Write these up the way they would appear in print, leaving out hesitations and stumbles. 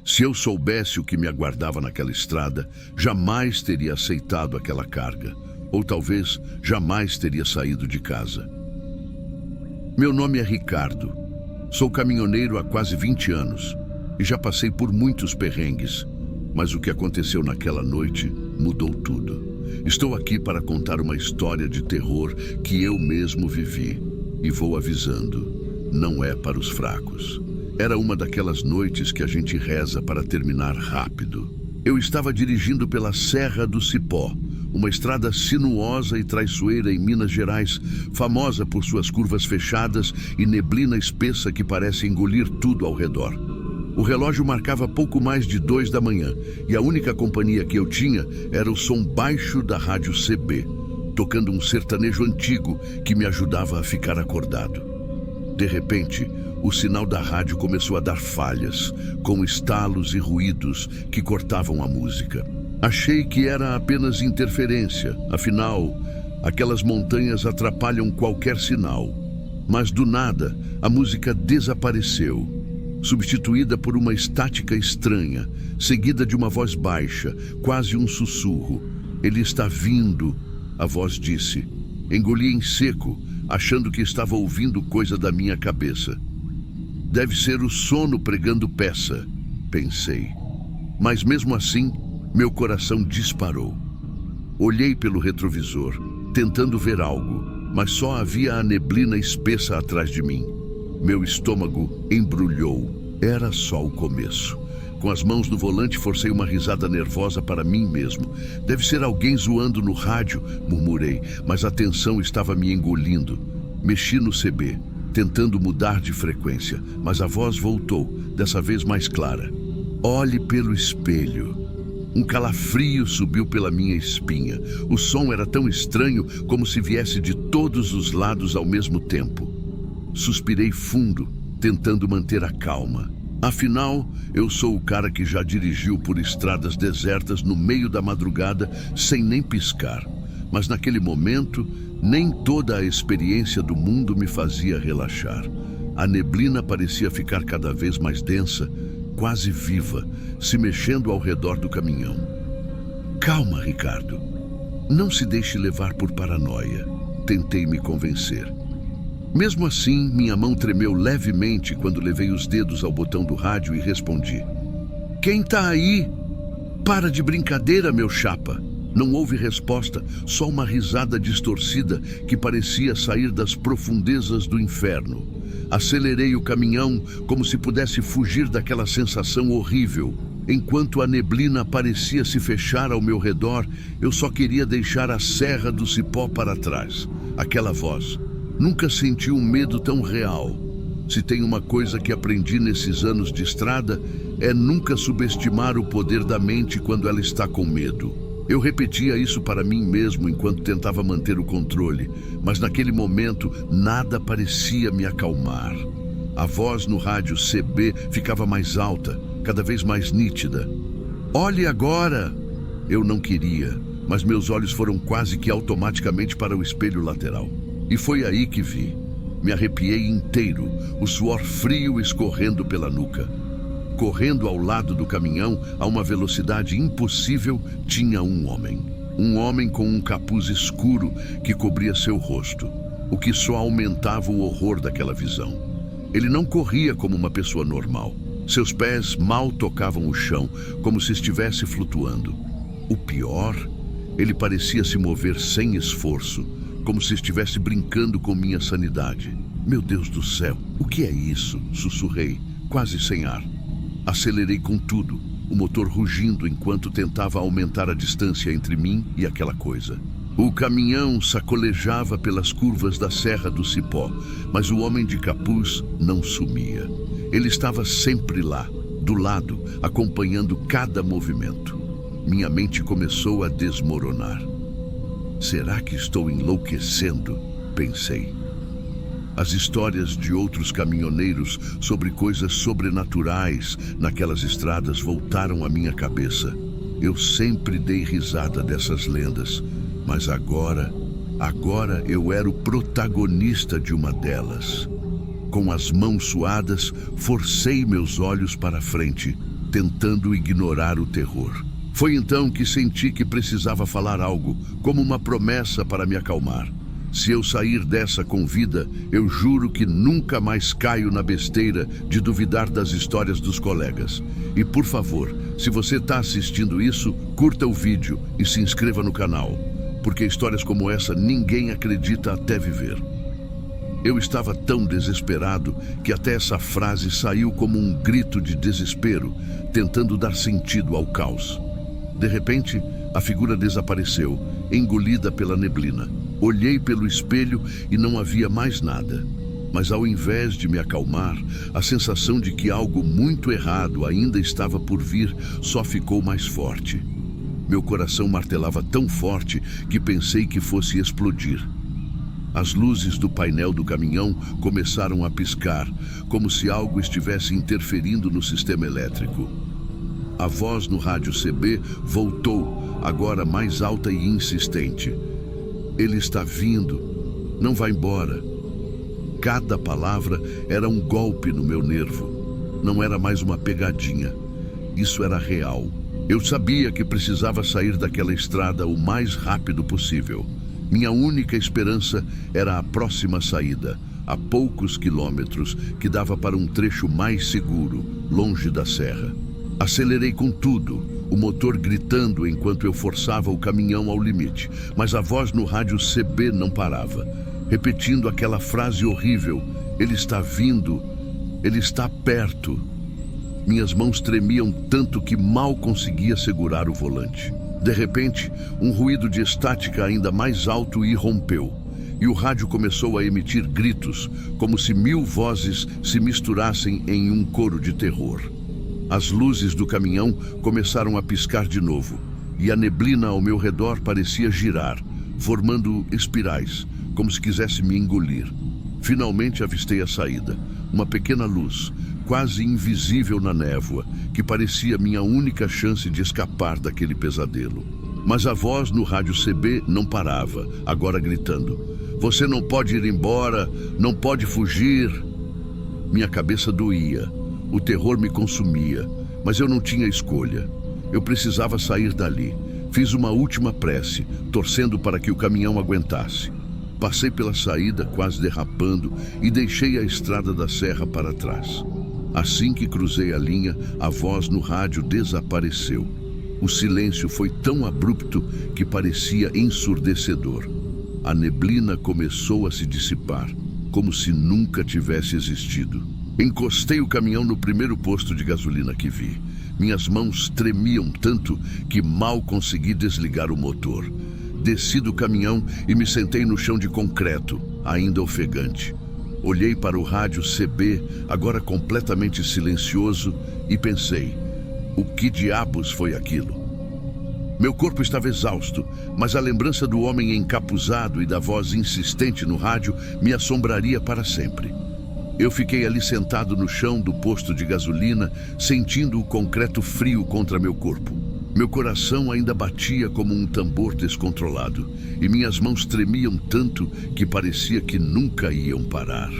Se eu soubesse o que me aguardava naquela estrada, jamais teria aceitado aquela carga, ou talvez jamais teria saído de casa. Meu nome é Ricardo. Sou caminhoneiro há quase 20 anos e já passei por muitos perrengues, mas o que aconteceu naquela noite mudou tudo. Estou aqui para contar uma história de terror que eu mesmo vivi e vou avisando, não é para os fracos. Era uma daquelas noites que a gente reza para terminar rápido. Eu estava dirigindo pela Serra do Cipó, uma estrada sinuosa e traiçoeira em Minas Gerais, famosa por suas curvas fechadas e neblina espessa que parece engolir tudo ao redor. O relógio marcava pouco mais de 2 da manhã e a única companhia que eu tinha era o som baixo da rádio CB, tocando um sertanejo antigo que me ajudava a ficar acordado. De repente, o sinal da rádio começou a dar falhas, com estalos e ruídos que cortavam a música. Achei que era apenas interferência, afinal, aquelas montanhas atrapalham qualquer sinal. Mas do nada, a música desapareceu, substituída por uma estática estranha, seguida de uma voz baixa, quase um sussurro. "Ele está vindo", a voz disse. Engoli em seco, achando que estava ouvindo coisa da minha cabeça. Deve ser o sono pregando peça, pensei. Mas mesmo assim, meu coração disparou. Olhei pelo retrovisor, tentando ver algo, mas só havia a neblina espessa atrás de mim. Meu estômago embrulhou. Era só o começo. Com as mãos no volante, forcei uma risada nervosa para mim mesmo. Deve ser alguém zoando no rádio, murmurei, mas a tensão estava me engolindo. Mexi no CB, tentando mudar de frequência, mas a voz voltou, dessa vez mais clara. "Olhe pelo espelho." Um calafrio subiu pela minha espinha. O som era tão estranho como se viesse de todos os lados ao mesmo tempo. Suspirei fundo, tentando manter a calma. Afinal, eu sou o cara que já dirigiu por estradas desertas no meio da madrugada sem nem piscar. Mas naquele momento, nem toda a experiência do mundo me fazia relaxar. A neblina parecia ficar cada vez mais densa, quase viva, se mexendo ao redor do caminhão. "Calma, Ricardo. Não se deixe levar por paranoia", tentei me convencer. Mesmo assim, minha mão tremeu levemente quando levei os dedos ao botão do rádio e respondi. "Quem tá aí? Para de brincadeira, meu chapa." Não houve resposta, só uma risada distorcida que parecia sair das profundezas do inferno. Acelerei o caminhão como se pudesse fugir daquela sensação horrível. Enquanto a neblina parecia se fechar ao meu redor, eu só queria deixar a Serra do Cipó para trás. Aquela voz. Nunca senti um medo tão real. Se tem uma coisa que aprendi nesses anos de estrada, é nunca subestimar o poder da mente quando ela está com medo. Eu repetia isso para mim mesmo enquanto tentava manter o controle, mas naquele momento nada parecia me acalmar. A voz no rádio CB ficava mais alta, cada vez mais nítida. "Olhe agora!" Eu não queria, mas meus olhos foram quase que automaticamente para o espelho lateral. E foi aí que vi. Me arrepiei inteiro, o suor frio escorrendo pela nuca. Correndo ao lado do caminhão, a uma velocidade impossível, tinha um homem. Um homem com um capuz escuro que cobria seu rosto, o que só aumentava o horror daquela visão. Ele não corria como uma pessoa normal. Seus pés mal tocavam o chão, como se estivesse flutuando. O pior, ele parecia se mover sem esforço, como se estivesse brincando com minha sanidade. "Meu Deus do céu, o que é isso?" sussurrei, quase sem ar. Acelerei com tudo, o motor rugindo enquanto tentava aumentar a distância entre mim e aquela coisa. O caminhão sacolejava pelas curvas da Serra do Cipó, mas o homem de capuz não sumia. Ele estava sempre lá, do lado, acompanhando cada movimento. Minha mente começou a desmoronar. "Será que estou enlouquecendo?" pensei. As histórias de outros caminhoneiros sobre coisas sobrenaturais naquelas estradas voltaram à minha cabeça. Eu sempre dei risada dessas lendas, mas agora eu era o protagonista de uma delas. Com as mãos suadas, forcei meus olhos para frente tentando ignorar o terror. Foi então que senti que precisava falar algo, como uma promessa para me acalmar. Se eu sair dessa com vida, eu juro que nunca mais caio na besteira de duvidar das histórias dos colegas. E por favor, se você está assistindo isso, curta o vídeo e se inscreva no canal, porque histórias como essa ninguém acredita até viver. Eu estava tão desesperado que até essa frase saiu como um grito de desespero, tentando dar sentido ao caos. De repente, a figura desapareceu, engolida pela neblina. Olhei pelo espelho e não havia mais nada. Mas ao invés de me acalmar, a sensação de que algo muito errado ainda estava por vir só ficou mais forte. Meu coração martelava tão forte que pensei que fosse explodir. As luzes do painel do caminhão começaram a piscar, como se algo estivesse interferindo no sistema elétrico. A voz no rádio CB voltou, agora mais alta e insistente. Ele está vindo, não vá embora. Cada palavra era um golpe no meu nervo. Não era mais uma pegadinha. Isso era real. Eu sabia que precisava sair daquela estrada o mais rápido possível. Minha única esperança era a próxima saída, a poucos quilômetros, que dava para um trecho mais seguro, longe da serra. Acelerei com tudo, o motor gritando enquanto eu forçava o caminhão ao limite, mas a voz no rádio CB não parava, repetindo aquela frase horrível: ele está vindo, ele está perto. Minhas mãos tremiam tanto que mal conseguia segurar o volante. De repente, um ruído de estática ainda mais alto irrompeu, e o rádio começou a emitir gritos, como se 1000 vozes se misturassem em um coro de terror. As luzes do caminhão começaram a piscar de novo, e a neblina ao meu redor parecia girar, formando espirais, como se quisesse me engolir. Finalmente avistei a saída, uma pequena luz, quase invisível na névoa, que parecia minha única chance de escapar daquele pesadelo. Mas a voz no rádio CB não parava, agora gritando: você não pode ir embora, não pode fugir. Minha cabeça doía. O terror me consumia, mas eu não tinha escolha. Eu precisava sair dali. Fiz uma última prece, torcendo para que o caminhão aguentasse. Passei pela saída, quase derrapando, e deixei a estrada da serra para trás. Assim que cruzei a linha, a voz no rádio desapareceu. O silêncio foi tão abrupto que parecia ensurdecedor. A neblina começou a se dissipar, como se nunca tivesse existido. Encostei o caminhão no primeiro posto de gasolina que vi. Minhas mãos tremiam tanto que mal consegui desligar o motor. Desci do caminhão e me sentei no chão de concreto, ainda ofegante. Olhei para o rádio CB, agora completamente silencioso, e pensei: o que diabos foi aquilo? Meu corpo estava exausto, mas a lembrança do homem encapuzado e da voz insistente no rádio me assombraria para sempre. Eu fiquei ali sentado no chão do posto de gasolina, sentindo o concreto frio contra meu corpo. Meu coração ainda batia como um tambor descontrolado, e minhas mãos tremiam tanto que parecia que nunca iam parar.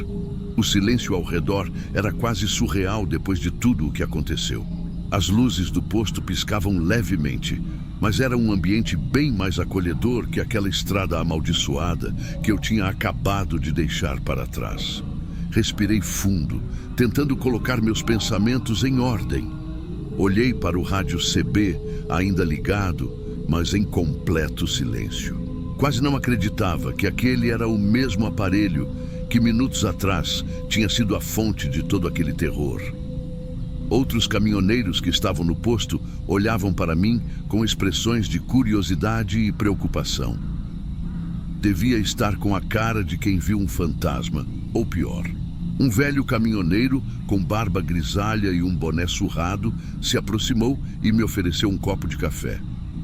O silêncio ao redor era quase surreal depois de tudo o que aconteceu. As luzes do posto piscavam levemente, mas era um ambiente bem mais acolhedor que aquela estrada amaldiçoada que eu tinha acabado de deixar para trás. Respirei fundo, tentando colocar meus pensamentos em ordem. Olhei para o rádio CB, ainda ligado, mas em completo silêncio. Quase não acreditava que aquele era o mesmo aparelho que minutos atrás tinha sido a fonte de todo aquele terror. Outros caminhoneiros que estavam no posto olhavam para mim com expressões de curiosidade e preocupação. Devia estar com a cara de quem viu um fantasma, ou pior. Um velho caminhoneiro, com barba grisalha e um boné surrado, se aproximou e me ofereceu um copo de café.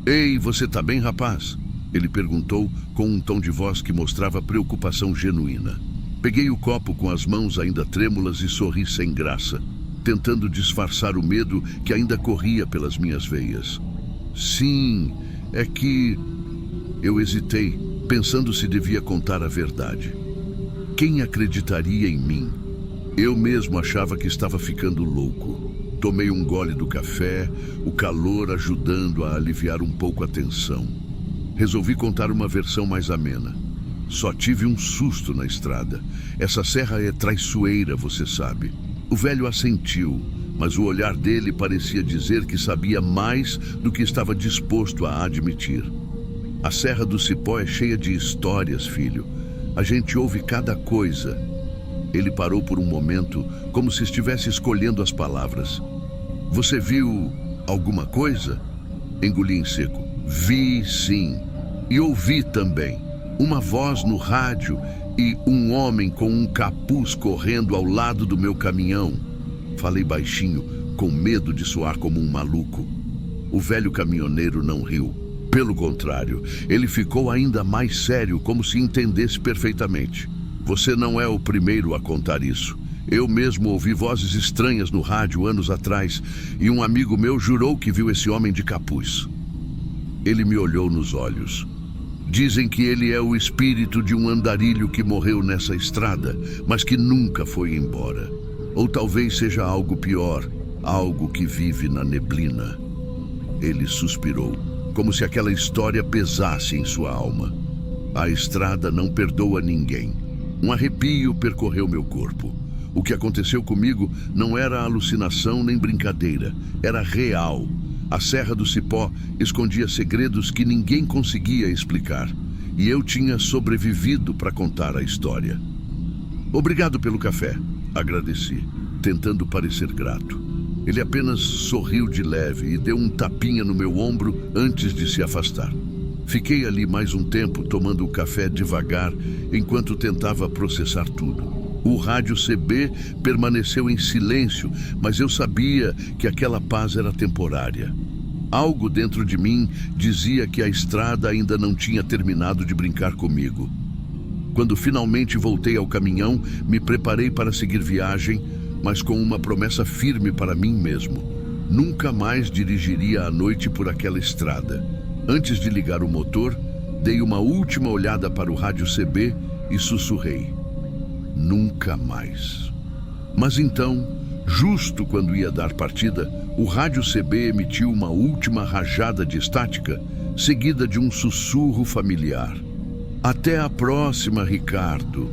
"Ei, você tá bem, rapaz?" Ele perguntou com um tom de voz que mostrava preocupação genuína. Peguei o copo com as mãos ainda trêmulas e sorri sem graça, tentando disfarçar o medo que ainda corria pelas minhas veias. "Sim, é que..." Eu hesitei, pensando se devia contar a verdade. Quem acreditaria em mim? Eu mesmo achava que estava ficando louco. Tomei um gole do café, o calor ajudando a aliviar um pouco a tensão. Resolvi contar uma versão mais amena. Só tive um susto na estrada. Essa serra é traiçoeira, você sabe. O velho assentiu, mas o olhar dele parecia dizer que sabia mais do que estava disposto a admitir. A Serra do Cipó é cheia de histórias, filho. A gente ouve cada coisa. Ele parou por um momento, como se estivesse escolhendo as palavras. Você viu alguma coisa? Engoli em seco. Vi, sim. E ouvi também. Uma voz no rádio e um homem com um capuz correndo ao lado do meu caminhão. Falei baixinho, com medo de soar como um maluco. O velho caminhoneiro não riu. Pelo contrário, ele ficou ainda mais sério, como se entendesse perfeitamente. Você não é o primeiro a contar isso. Eu mesmo ouvi vozes estranhas no rádio anos atrás, e um amigo meu jurou que viu esse homem de capuz. Ele me olhou nos olhos. Dizem que ele é o espírito de um andarilho que morreu nessa estrada, mas que nunca foi embora. Ou talvez seja algo pior, algo que vive na neblina. Ele suspirou, como se aquela história pesasse em sua alma. A estrada não perdoa ninguém. Um arrepio percorreu meu corpo. O que aconteceu comigo não era alucinação nem brincadeira, era real. A Serra do Cipó escondia segredos que ninguém conseguia explicar, e eu tinha sobrevivido para contar a história. Obrigado pelo café, agradeci, tentando parecer grato. Ele apenas sorriu de leve e deu um tapinha no meu ombro antes de se afastar. Fiquei ali mais um tempo tomando o café devagar enquanto tentava processar tudo. O rádio CB permaneceu em silêncio, mas eu sabia que aquela paz era temporária. Algo dentro de mim dizia que a estrada ainda não tinha terminado de brincar comigo. Quando finalmente voltei ao caminhão, me preparei para seguir viagem, mas com uma promessa firme para mim mesmo. Nunca mais dirigiria à noite por aquela estrada. Antes de ligar o motor, dei uma última olhada para o rádio CB e sussurrei. Nunca mais. Mas então, justo quando ia dar partida, o rádio CB emitiu uma última rajada de estática, seguida de um sussurro familiar. Até a próxima, Ricardo.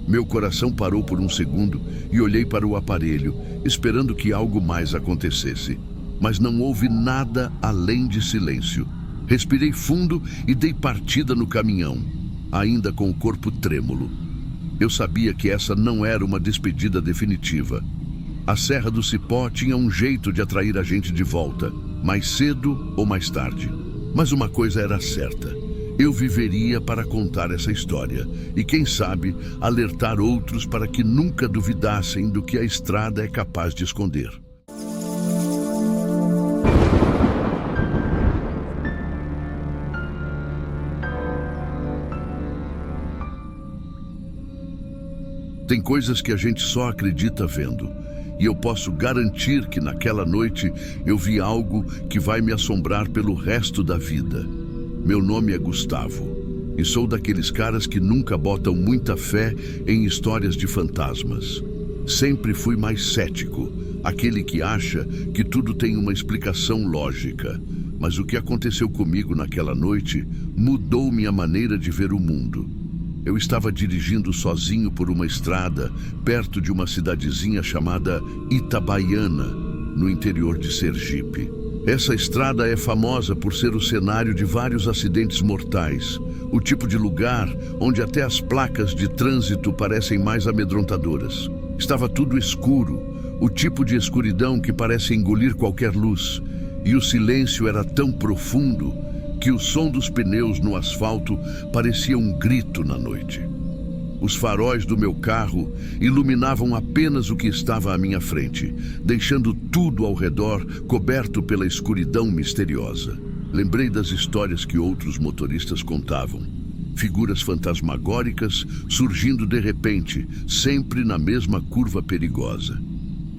Meu coração parou por um segundo e olhei para o aparelho, esperando que algo mais acontecesse. Mas não houve nada além de silêncio. Respirei fundo e dei partida no caminhão, ainda com o corpo trêmulo. Eu sabia que essa não era uma despedida definitiva. A Serra do Cipó tinha um jeito de atrair a gente de volta, mais cedo ou mais tarde. Mas uma coisa era certa. Eu viveria para contar essa história e, quem sabe, alertar outros para que nunca duvidassem do que a estrada é capaz de esconder. Tem coisas que a gente só acredita vendo. E eu posso garantir que naquela noite eu vi algo que vai me assombrar pelo resto da vida. Meu nome é Gustavo. E sou daqueles caras que nunca botam muita fé em histórias de fantasmas. Sempre fui mais cético. Aquele que acha que tudo tem uma explicação lógica. Mas o que aconteceu comigo naquela noite mudou minha maneira de ver o mundo. Eu estava dirigindo sozinho por uma estrada, perto de uma cidadezinha chamada Itabaiana, no interior de Sergipe. Essa estrada é famosa por ser o cenário de vários acidentes mortais, o tipo de lugar onde até as placas de trânsito parecem mais amedrontadoras. Estava tudo escuro, o tipo de escuridão que parece engolir qualquer luz, e o silêncio era tão profundo que o som dos pneus no asfalto parecia um grito na noite. Os faróis do meu carro iluminavam apenas o que estava à minha frente, deixando tudo ao redor coberto pela escuridão misteriosa. Lembrei das histórias que outros motoristas contavam. Figuras fantasmagóricas surgindo de repente, sempre na mesma curva perigosa.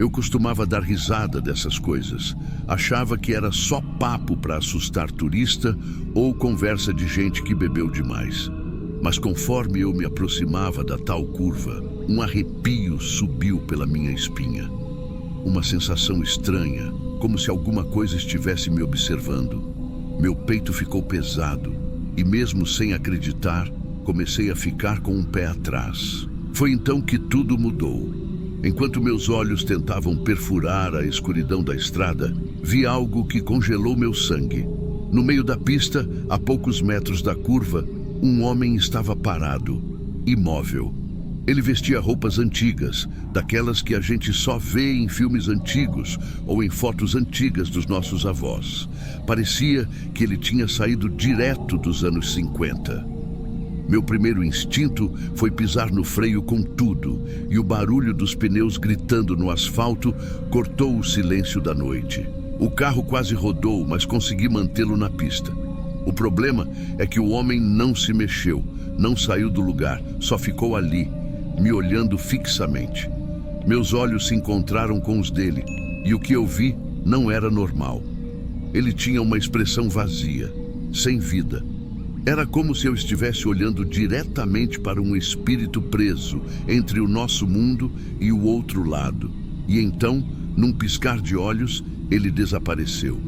Eu costumava dar risada dessas coisas. Achava que era só papo para assustar turista ou conversa de gente que bebeu demais. Mas conforme eu me aproximava da tal curva, um arrepio subiu pela minha espinha. uma sensação estranha, como se alguma coisa estivesse me observando. Meu peito ficou pesado e, mesmo sem acreditar, comecei a ficar com um pé atrás. Foi então que tudo mudou. Enquanto meus olhos tentavam perfurar a escuridão da estrada, vi algo que congelou meu sangue. No meio da pista, a poucos metros da curva, um homem estava parado, imóvel. Ele vestia roupas antigas, daquelas que a gente só vê em filmes antigos ou em fotos antigas dos nossos avós. Parecia que ele tinha saído direto dos anos 50. Meu primeiro instinto foi pisar no freio com tudo, e o barulho dos pneus gritando no asfalto cortou o silêncio da noite. O carro quase rodou, mas consegui mantê-lo na pista. O problema é que o homem não se mexeu, não saiu do lugar, só ficou ali, me olhando fixamente. Meus olhos se encontraram com os dele, e o que eu vi não era normal. Ele tinha uma expressão vazia, sem vida. Era como se eu estivesse olhando diretamente para um espírito preso entre o nosso mundo e o outro lado. E então, num piscar de olhos, ele desapareceu.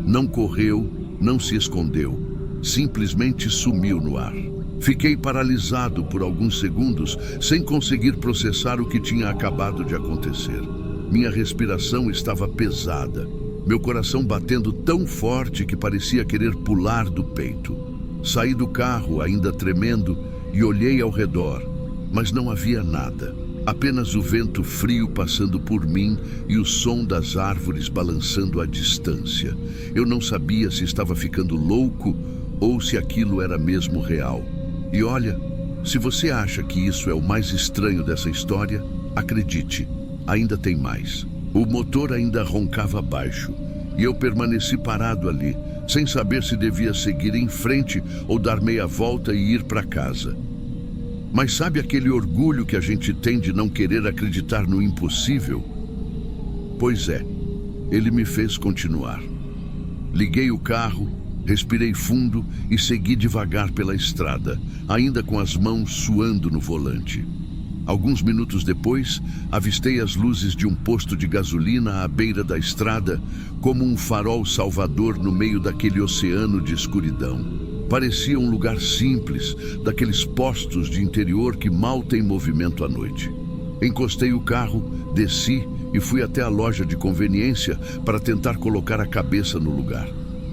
Não correu, não se escondeu, simplesmente sumiu no ar. Fiquei paralisado por alguns segundos, sem conseguir processar o que tinha acabado de acontecer. Minha respiração estava pesada, meu coração batendo tão forte que parecia querer pular do peito. Saí do carro, ainda tremendo, e olhei ao redor, mas não havia nada. Apenas o vento frio passando por mim e o som das árvores balançando à distância. Eu não sabia se estava ficando louco ou se aquilo era mesmo real. E olha, se você acha que isso é o mais estranho dessa história, acredite, ainda tem mais. O motor ainda roncava baixo, e eu permaneci parado ali, sem saber se devia seguir em frente ou dar meia volta e ir para casa. Mas sabe aquele orgulho que a gente tem de não querer acreditar no impossível? Pois é, ele me fez continuar. Liguei o carro, respirei fundo e segui devagar pela estrada, ainda com as mãos suando no volante. Alguns minutos depois, avistei as luzes de um posto de gasolina à beira da estrada, como um farol salvador no meio daquele oceano de escuridão. Parecia um lugar simples, daqueles postos de interior que mal tem movimento à noite. Encostei o carro, desci e fui até a loja de conveniência para tentar colocar a cabeça no lugar.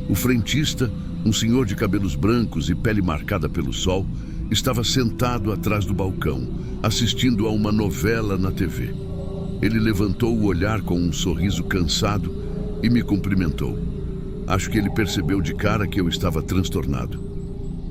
O frentista, um senhor de cabelos brancos e pele marcada pelo sol, estava sentado atrás do balcão, assistindo a uma novela na TV. Ele levantou o olhar com um sorriso cansado e me cumprimentou. Acho que ele percebeu de cara que eu estava transtornado.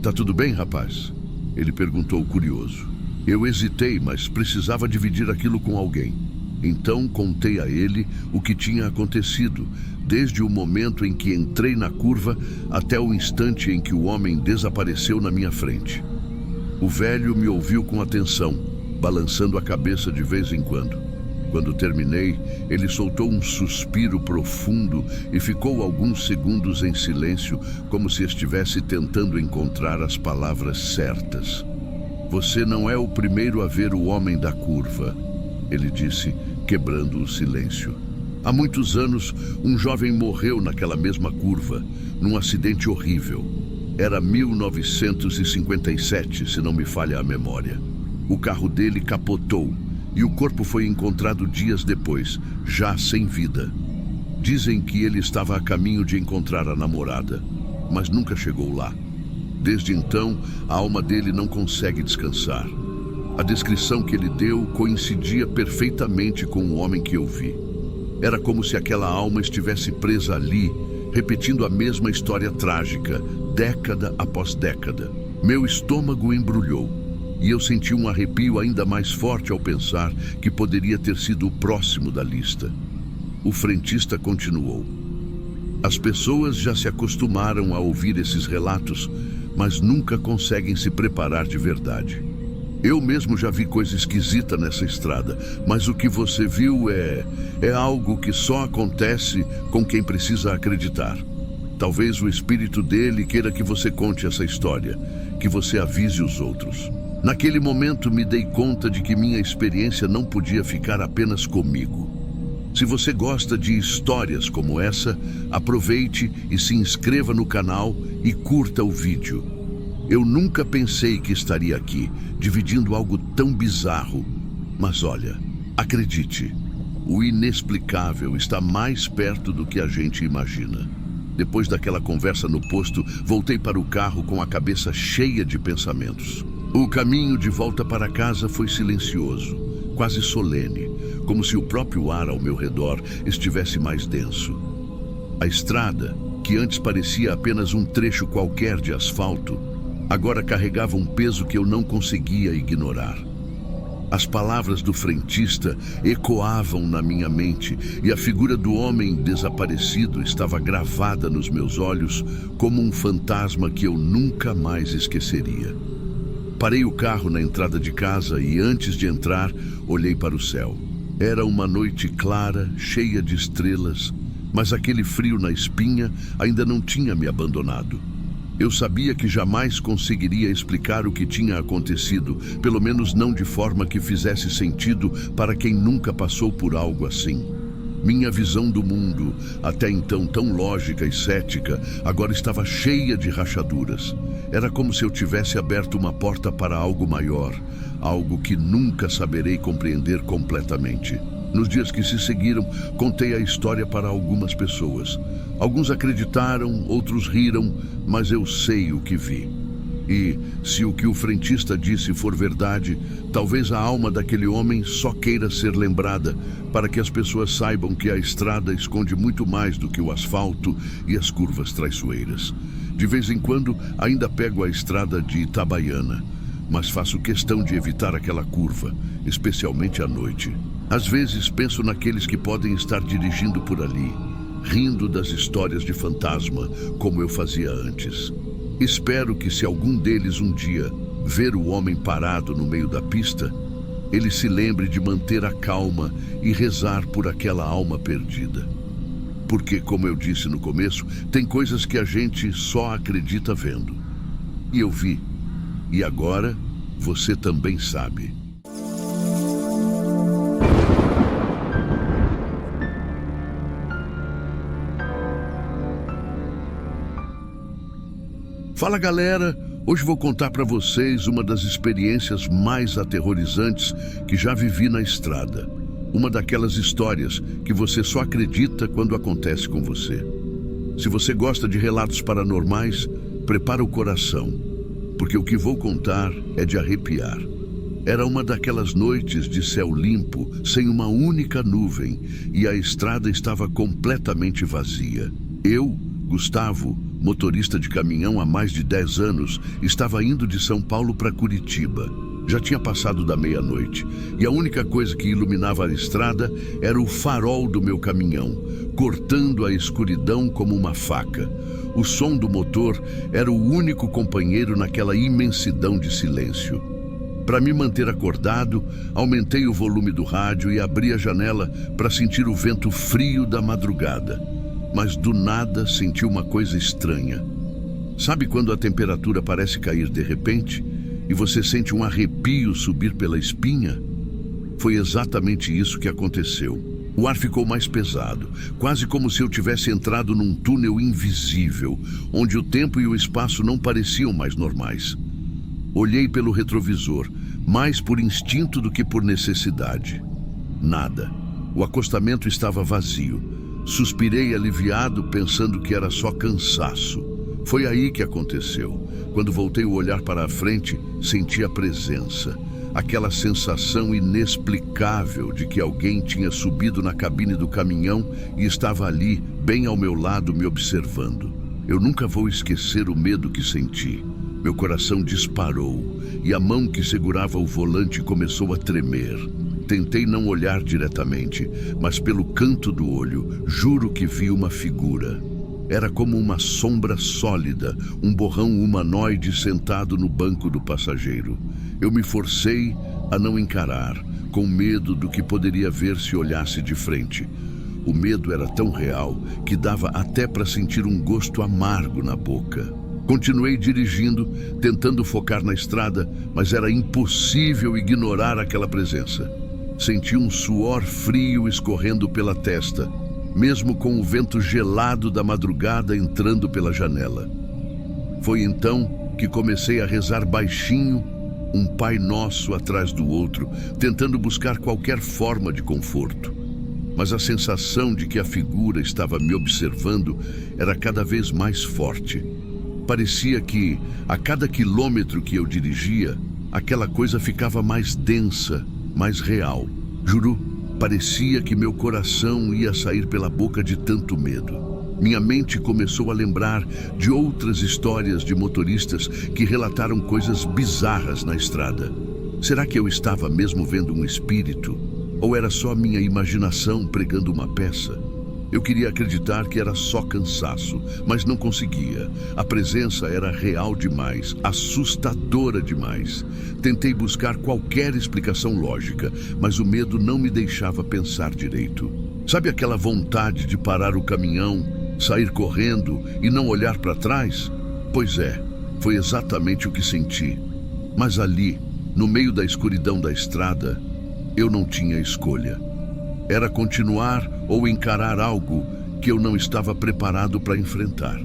"Tá tudo bem, rapaz?" Ele perguntou curioso. Eu hesitei, mas precisava dividir aquilo com alguém. Então contei a ele o que tinha acontecido, desde o momento em que entrei na curva até o instante em que o homem desapareceu na minha frente. O velho me ouviu com atenção, balançando a cabeça de vez em quando. Quando terminei, ele soltou um suspiro profundo e ficou alguns segundos em silêncio, como se estivesse tentando encontrar as palavras certas. "Você não é o primeiro a ver o homem da curva", ele disse, quebrando o silêncio. "Há muitos anos, um jovem morreu naquela mesma curva, num acidente horrível. Era 1957, se não me falha a memória. O carro dele capotou e o corpo foi encontrado dias depois, já sem vida. Dizem que ele estava a caminho de encontrar a namorada, mas nunca chegou lá. Desde então, a alma dele não consegue descansar. A descrição que ele deu coincidia perfeitamente com o homem que eu vi. Era como se aquela alma estivesse presa ali, repetindo a mesma história trágica, década após década. Meu estômago embrulhou, e eu senti um arrepio ainda mais forte ao pensar que poderia ter sido o próximo da lista." O frentista continuou. "As pessoas já se acostumaram a ouvir esses relatos, mas nunca conseguem se preparar de verdade. Eu mesmo já vi coisa esquisita nessa estrada, mas o que você viu é algo que só acontece com quem precisa acreditar. Talvez o espírito dele queira que você conte essa história, que você avise os outros." Naquele momento me dei conta de que minha experiência não podia ficar apenas comigo. Se você gosta de histórias como essa, aproveite e se inscreva no canal e curta o vídeo. Eu nunca pensei que estaria aqui, dividindo algo tão bizarro. Mas olha, acredite, o inexplicável está mais perto do que a gente imagina. Depois daquela conversa no posto, voltei para o carro com a cabeça cheia de pensamentos. O caminho de volta para casa foi silencioso, quase solene, como se o próprio ar ao meu redor estivesse mais denso. A estrada, que antes parecia apenas um trecho qualquer de asfalto, agora carregava um peso que eu não conseguia ignorar. As palavras do frentista ecoavam na minha mente e a figura do homem desaparecido estava gravada nos meus olhos como um fantasma que eu nunca mais esqueceria. Parei o carro na entrada de casa e, antes de entrar, olhei para o céu. Era uma noite clara, cheia de estrelas, mas aquele frio na espinha ainda não tinha me abandonado. Eu sabia que jamais conseguiria explicar o que tinha acontecido, pelo menos não de forma que fizesse sentido para quem nunca passou por algo assim. Minha visão do mundo, até então tão lógica e cética, agora estava cheia de rachaduras. Era como se eu tivesse aberto uma porta para algo maior, algo que nunca saberei compreender completamente. Nos dias que se seguiram, contei a história para algumas pessoas. Alguns acreditaram, outros riram, mas eu sei o que vi. E, se o que o frentista disse for verdade, talvez a alma daquele homem só queira ser lembrada, para que as pessoas saibam que a estrada esconde muito mais do que o asfalto e as curvas traiçoeiras. De vez em quando, ainda pego a estrada de Itabaiana, mas faço questão de evitar aquela curva, especialmente à noite. Às vezes penso naqueles que podem estar dirigindo por ali, rindo das histórias de fantasma, como eu fazia antes. Espero que, se algum deles um dia ver o homem parado no meio da pista, ele se lembre de manter a calma e rezar por aquela alma perdida. Porque, como eu disse no começo, tem coisas que a gente só acredita vendo. E eu vi. E agora, você também sabe. Fala galera, hoje vou contar para vocês uma das experiências mais aterrorizantes que já vivi na estrada. Uma daquelas histórias que você só acredita quando acontece com você. Se você gosta de relatos paranormais, prepara o coração, porque o que vou contar é de arrepiar. Era uma daquelas noites de céu limpo, sem uma única nuvem, e a estrada estava completamente vazia. Eu, Gustavo, motorista de caminhão há mais de 10 anos, estava indo de São Paulo para Curitiba. Já tinha passado da meia-noite, e a única coisa que iluminava a estrada era o farol do meu caminhão, cortando a escuridão como uma faca. O som do motor era o único companheiro naquela imensidão de silêncio. Para me manter acordado, aumentei o volume do rádio e abri a janela para sentir o vento frio da madrugada. Mas do nada senti uma coisa estranha. Sabe quando a temperatura parece cair de repente e você sente um arrepio subir pela espinha? Foi exatamente isso que aconteceu. O ar ficou mais pesado, quase como se eu tivesse entrado num túnel invisível, onde o tempo e o espaço não pareciam mais normais. Olhei pelo retrovisor, mais por instinto do que por necessidade. Nada. O acostamento estava vazio. Suspirei aliviado, pensando que era só cansaço. Foi aí que aconteceu. Quando voltei o olhar para a frente, senti a presença. Aquela sensação inexplicável de que alguém tinha subido na cabine do caminhão e estava ali, bem ao meu lado, me observando. Eu nunca vou esquecer o medo que senti. Meu coração disparou e a mão que segurava o volante começou a tremer. Tentei não olhar diretamente, mas pelo canto do olho, juro que vi uma figura. Era como uma sombra sólida, um borrão humanoide sentado no banco do passageiro. Eu me forcei a não encarar, com medo do que poderia ver se olhasse de frente. O medo era tão real que dava até para sentir um gosto amargo na boca. Continuei dirigindo, tentando focar na estrada, mas era impossível ignorar aquela presença. Senti um suor frio escorrendo pela testa, mesmo com o vento gelado da madrugada entrando pela janela. Foi então que comecei a rezar baixinho, um Pai Nosso atrás do outro, tentando buscar qualquer forma de conforto. Mas a sensação de que a figura estava me observando era cada vez mais forte. Parecia que, a cada quilômetro que eu dirigia, aquela coisa ficava mais densa, mais real. Juro, parecia que meu coração ia sair pela boca de tanto medo. Minha mente começou a lembrar de outras histórias de motoristas que relataram coisas bizarras na estrada. Será que eu estava mesmo vendo um espírito? Ou era só minha imaginação pregando uma peça? Eu queria acreditar que era só cansaço, mas não conseguia. A presença era real demais, assustadora demais. Tentei buscar qualquer explicação lógica, mas o medo não me deixava pensar direito. Sabe aquela vontade de parar o caminhão, sair correndo e não olhar para trás? Pois é, foi exatamente o que senti. Mas ali, no meio da escuridão da estrada, eu não tinha escolha. Era continuar ou encarar algo que eu não estava preparado para enfrentar.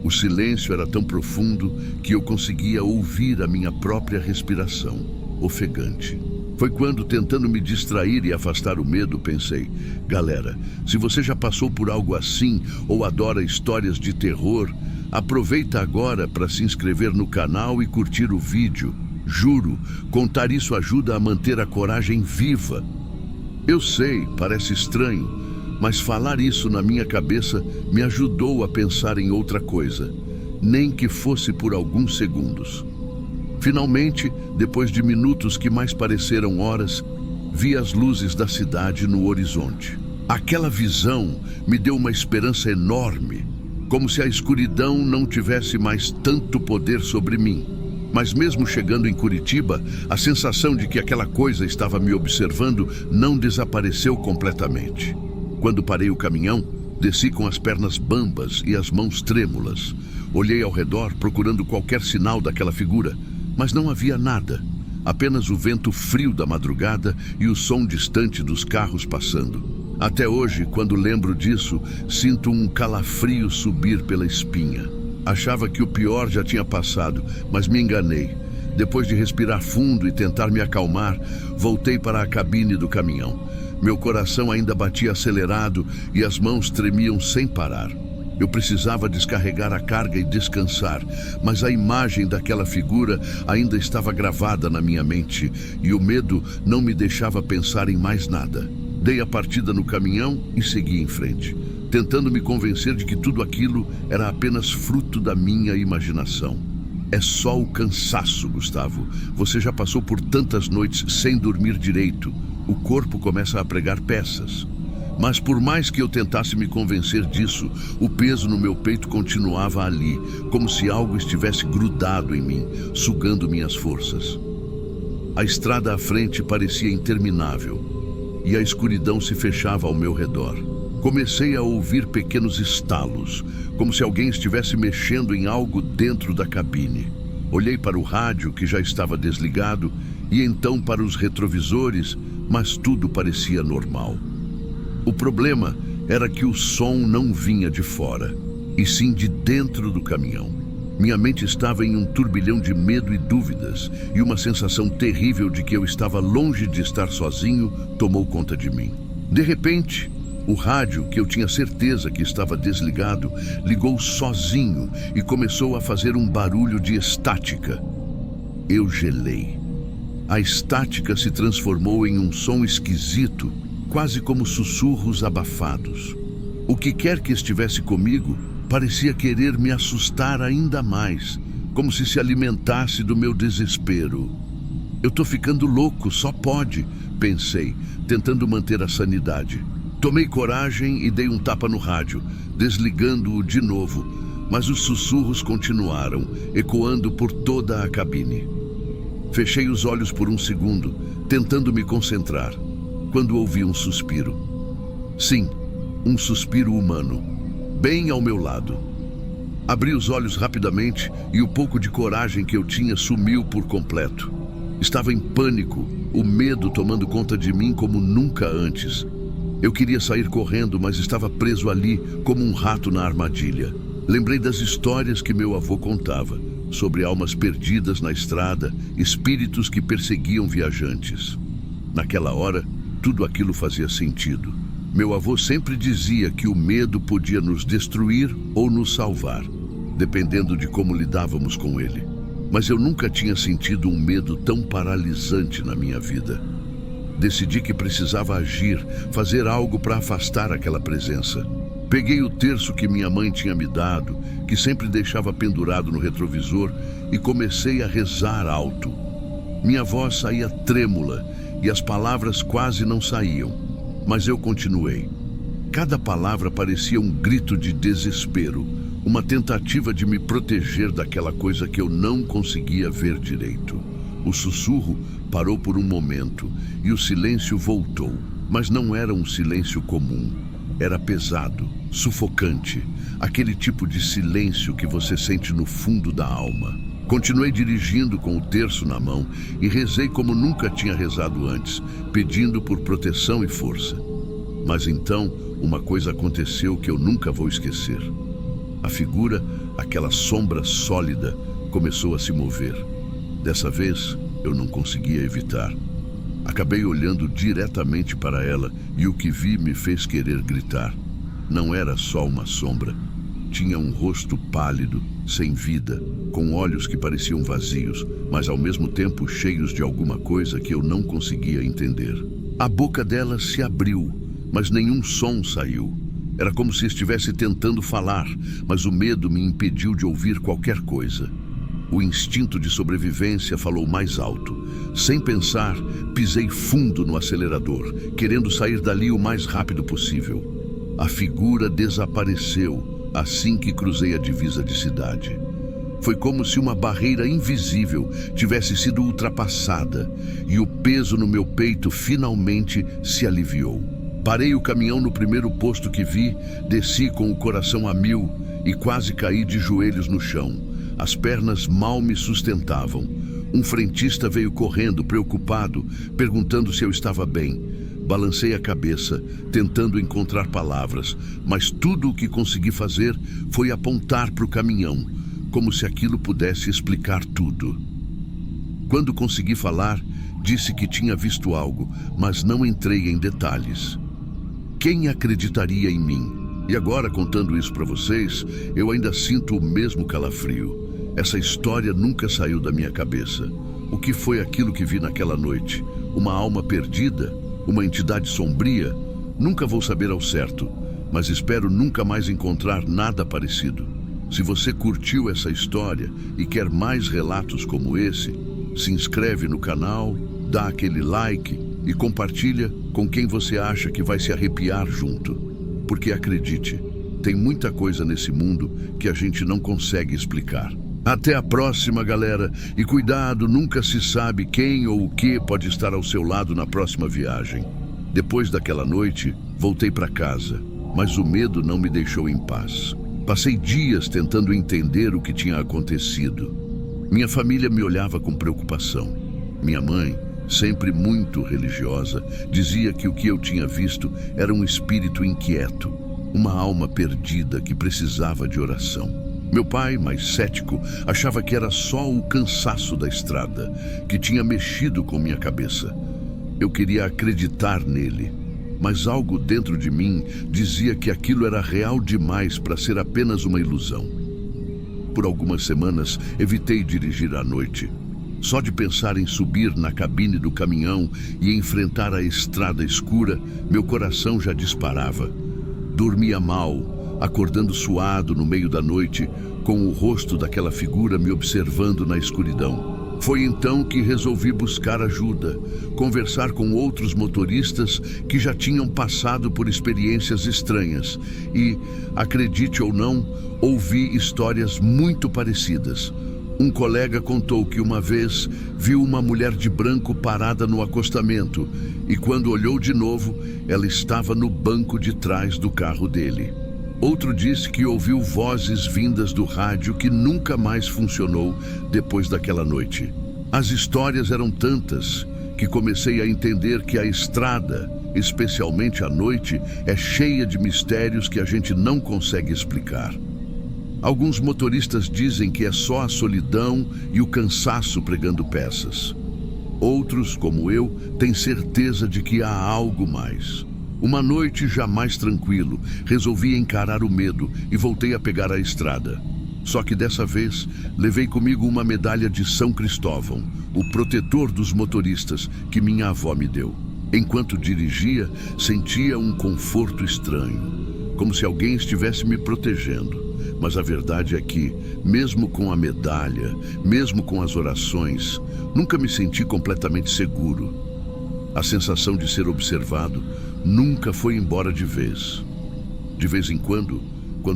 O silêncio era tão profundo que eu conseguia ouvir a minha própria respiração, ofegante. Foi quando, tentando me distrair e afastar o medo, pensei: galera, se você já passou por algo assim ou adora histórias de terror, aproveita agora para se inscrever no canal e curtir o vídeo. Juro, contar isso ajuda a manter a coragem viva. Eu sei, parece estranho, mas falar isso na minha cabeça me ajudou a pensar em outra coisa, nem que fosse por alguns segundos. Finalmente, depois de minutos que mais pareceram horas, vi as luzes da cidade no horizonte. Aquela visão me deu uma esperança enorme, como se a escuridão não tivesse mais tanto poder sobre mim. Mas mesmo chegando em Curitiba, a sensação de que aquela coisa estava me observando não desapareceu completamente. Quando parei o caminhão, desci com as pernas bambas e as mãos trêmulas. Olhei ao redor procurando qualquer sinal daquela figura, mas não havia nada. Apenas o vento frio da madrugada e o som distante dos carros passando. Até hoje, quando lembro disso, sinto um calafrio subir pela espinha. Achava que o pior já tinha passado, mas me enganei. Depois de respirar fundo e tentar me acalmar, voltei para a cabine do caminhão. Meu coração ainda batia acelerado e as mãos tremiam sem parar. Eu precisava descarregar a carga e descansar, mas a imagem daquela figura ainda estava gravada na minha mente e o medo não me deixava pensar em mais nada. Dei a partida no caminhão e segui em frente, tentando me convencer de que tudo aquilo era apenas fruto da minha imaginação. É só o cansaço, Gustavo. Você já passou por tantas noites sem dormir direito. O corpo começa a pregar peças. Mas por mais que eu tentasse me convencer disso, o peso no meu peito continuava ali, como se algo estivesse grudado em mim, sugando minhas forças. A estrada à frente parecia interminável e a escuridão se fechava ao meu redor. Comecei a ouvir pequenos estalos, como se alguém estivesse mexendo em algo dentro da cabine. Olhei para o rádio, que já estava desligado, e então para os retrovisores, mas tudo parecia normal. O problema era que o som não vinha de fora, e sim de dentro do caminhão. Minha mente estava em um turbilhão de medo e dúvidas, e uma sensação terrível de que eu estava longe de estar sozinho tomou conta de mim. De repente, o rádio, que eu tinha certeza que estava desligado, ligou sozinho e começou a fazer um barulho de estática. Eu gelei. A estática se transformou em um som esquisito, quase como sussurros abafados. O que quer que estivesse comigo parecia querer me assustar ainda mais, como se se alimentasse do meu desespero. Eu tô ficando louco, só pode, pensei, tentando manter a sanidade. Tomei coragem e dei um tapa no rádio, desligando-o de novo, mas os sussurros continuaram, ecoando por toda a cabine. Fechei os olhos por um segundo, tentando me concentrar, quando ouvi um suspiro. Sim, um suspiro humano, bem ao meu lado. Abri os olhos rapidamente e o pouco de coragem que eu tinha sumiu por completo. Estava em pânico, o medo tomando conta de mim como nunca antes. Eu queria sair correndo, mas estava preso ali como um rato na armadilha. Lembrei das histórias que meu avô contava, sobre almas perdidas na estrada, espíritos que perseguiam viajantes. Naquela hora, tudo aquilo fazia sentido. Meu avô sempre dizia que o medo podia nos destruir ou nos salvar, dependendo de como lidávamos com ele. Mas eu nunca tinha sentido um medo tão paralisante na minha vida. Decidi que precisava agir, fazer algo para afastar aquela presença. Peguei o terço que minha mãe tinha me dado, que sempre deixava pendurado no retrovisor, e comecei a rezar alto. Minha voz saía trêmula e as palavras quase não saíam, mas eu continuei. Cada palavra parecia um grito de desespero, uma tentativa de me proteger daquela coisa que eu não conseguia ver direito. O sussurro parou por um momento e o silêncio voltou, mas não era um silêncio comum. Era pesado, sufocante, aquele tipo de silêncio que você sente no fundo da alma. Continuei dirigindo com o terço na mão e rezei como nunca tinha rezado antes, pedindo por proteção e força. Mas então, uma coisa aconteceu que eu nunca vou esquecer. A figura, aquela sombra sólida, começou a se mover. Dessa vez, eu não conseguia evitar. Acabei olhando diretamente para ela e o que vi me fez querer gritar. Não era só uma sombra. Tinha um rosto pálido, sem vida, com olhos que pareciam vazios, mas ao mesmo tempo cheios de alguma coisa que eu não conseguia entender. A boca dela se abriu, mas nenhum som saiu. Era como se estivesse tentando falar, mas o medo me impediu de ouvir qualquer coisa. O instinto de sobrevivência falou mais alto. Sem pensar, pisei fundo no acelerador, querendo sair dali o mais rápido possível. A figura desapareceu assim que cruzei a divisa de cidade. Foi como se uma barreira invisível tivesse sido ultrapassada e o peso no meu peito finalmente se aliviou. Parei o caminhão no primeiro posto que vi, desci com o coração a mil e quase caí de joelhos no chão. As pernas mal me sustentavam. Um frentista veio correndo, preocupado, perguntando se eu estava bem. Balancei a cabeça, tentando encontrar palavras, mas tudo o que consegui fazer foi apontar para o caminhão, como se aquilo pudesse explicar tudo. Quando consegui falar, disse que tinha visto algo, mas não entrei em detalhes. Quem acreditaria em mim? E agora, contando isso para vocês, eu ainda sinto o mesmo calafrio. Essa história nunca saiu da minha cabeça. O que foi aquilo que vi naquela noite? Uma alma perdida? Uma entidade sombria? Nunca vou saber ao certo, mas espero nunca mais encontrar nada parecido. Se você curtiu essa história e quer mais relatos como esse, se inscreve no canal, dá aquele like e compartilha com quem você acha que vai se arrepiar junto. Porque acredite, tem muita coisa nesse mundo que a gente não consegue explicar. Até a próxima, galera, e cuidado, nunca se sabe quem ou o que pode estar ao seu lado na próxima viagem. Depois daquela noite, voltei para casa, mas o medo não me deixou em paz. Passei dias tentando entender o que tinha acontecido. Minha família me olhava com preocupação. Minha mãe, sempre muito religiosa, dizia que o que eu tinha visto era um espírito inquieto, uma alma perdida que precisava de oração. Meu pai, mais cético, achava que era só o cansaço da estrada, que tinha mexido com minha cabeça. Eu queria acreditar nele, mas algo dentro de mim dizia que aquilo era real demais para ser apenas uma ilusão. Por algumas semanas, evitei dirigir à noite. Só de pensar em subir na cabine do caminhão e enfrentar a estrada escura, meu coração já disparava. Dormia mal, acordando suado no meio da noite, com o rosto daquela figura me observando na escuridão. Foi então que resolvi buscar ajuda, conversar com outros motoristas que já tinham passado por experiências estranhas e, acredite ou não, ouvi histórias muito parecidas. Um colega contou que uma vez viu uma mulher de branco parada no acostamento e quando olhou de novo, ela estava no banco de trás do carro dele. Outro disse que ouviu vozes vindas do rádio que nunca mais funcionou depois daquela noite. As histórias eram tantas que comecei a entender que a estrada, especialmente à noite, é cheia de mistérios que a gente não consegue explicar. Alguns motoristas dizem que é só a solidão e o cansaço pregando peças. Outros, como eu, têm certeza de que há algo mais. Uma noite já mais tranquilo, resolvi encarar o medo e voltei a pegar a estrada. Só que dessa vez, levei comigo uma medalha de São Cristóvão, o protetor dos motoristas que minha avó me deu. Enquanto dirigia, sentia um conforto estranho, como se alguém estivesse me protegendo. Mas a verdade é que, mesmo com a medalha, mesmo com as orações, nunca me senti completamente seguro. A sensação de ser observado nunca foi embora de vez. De vez em quando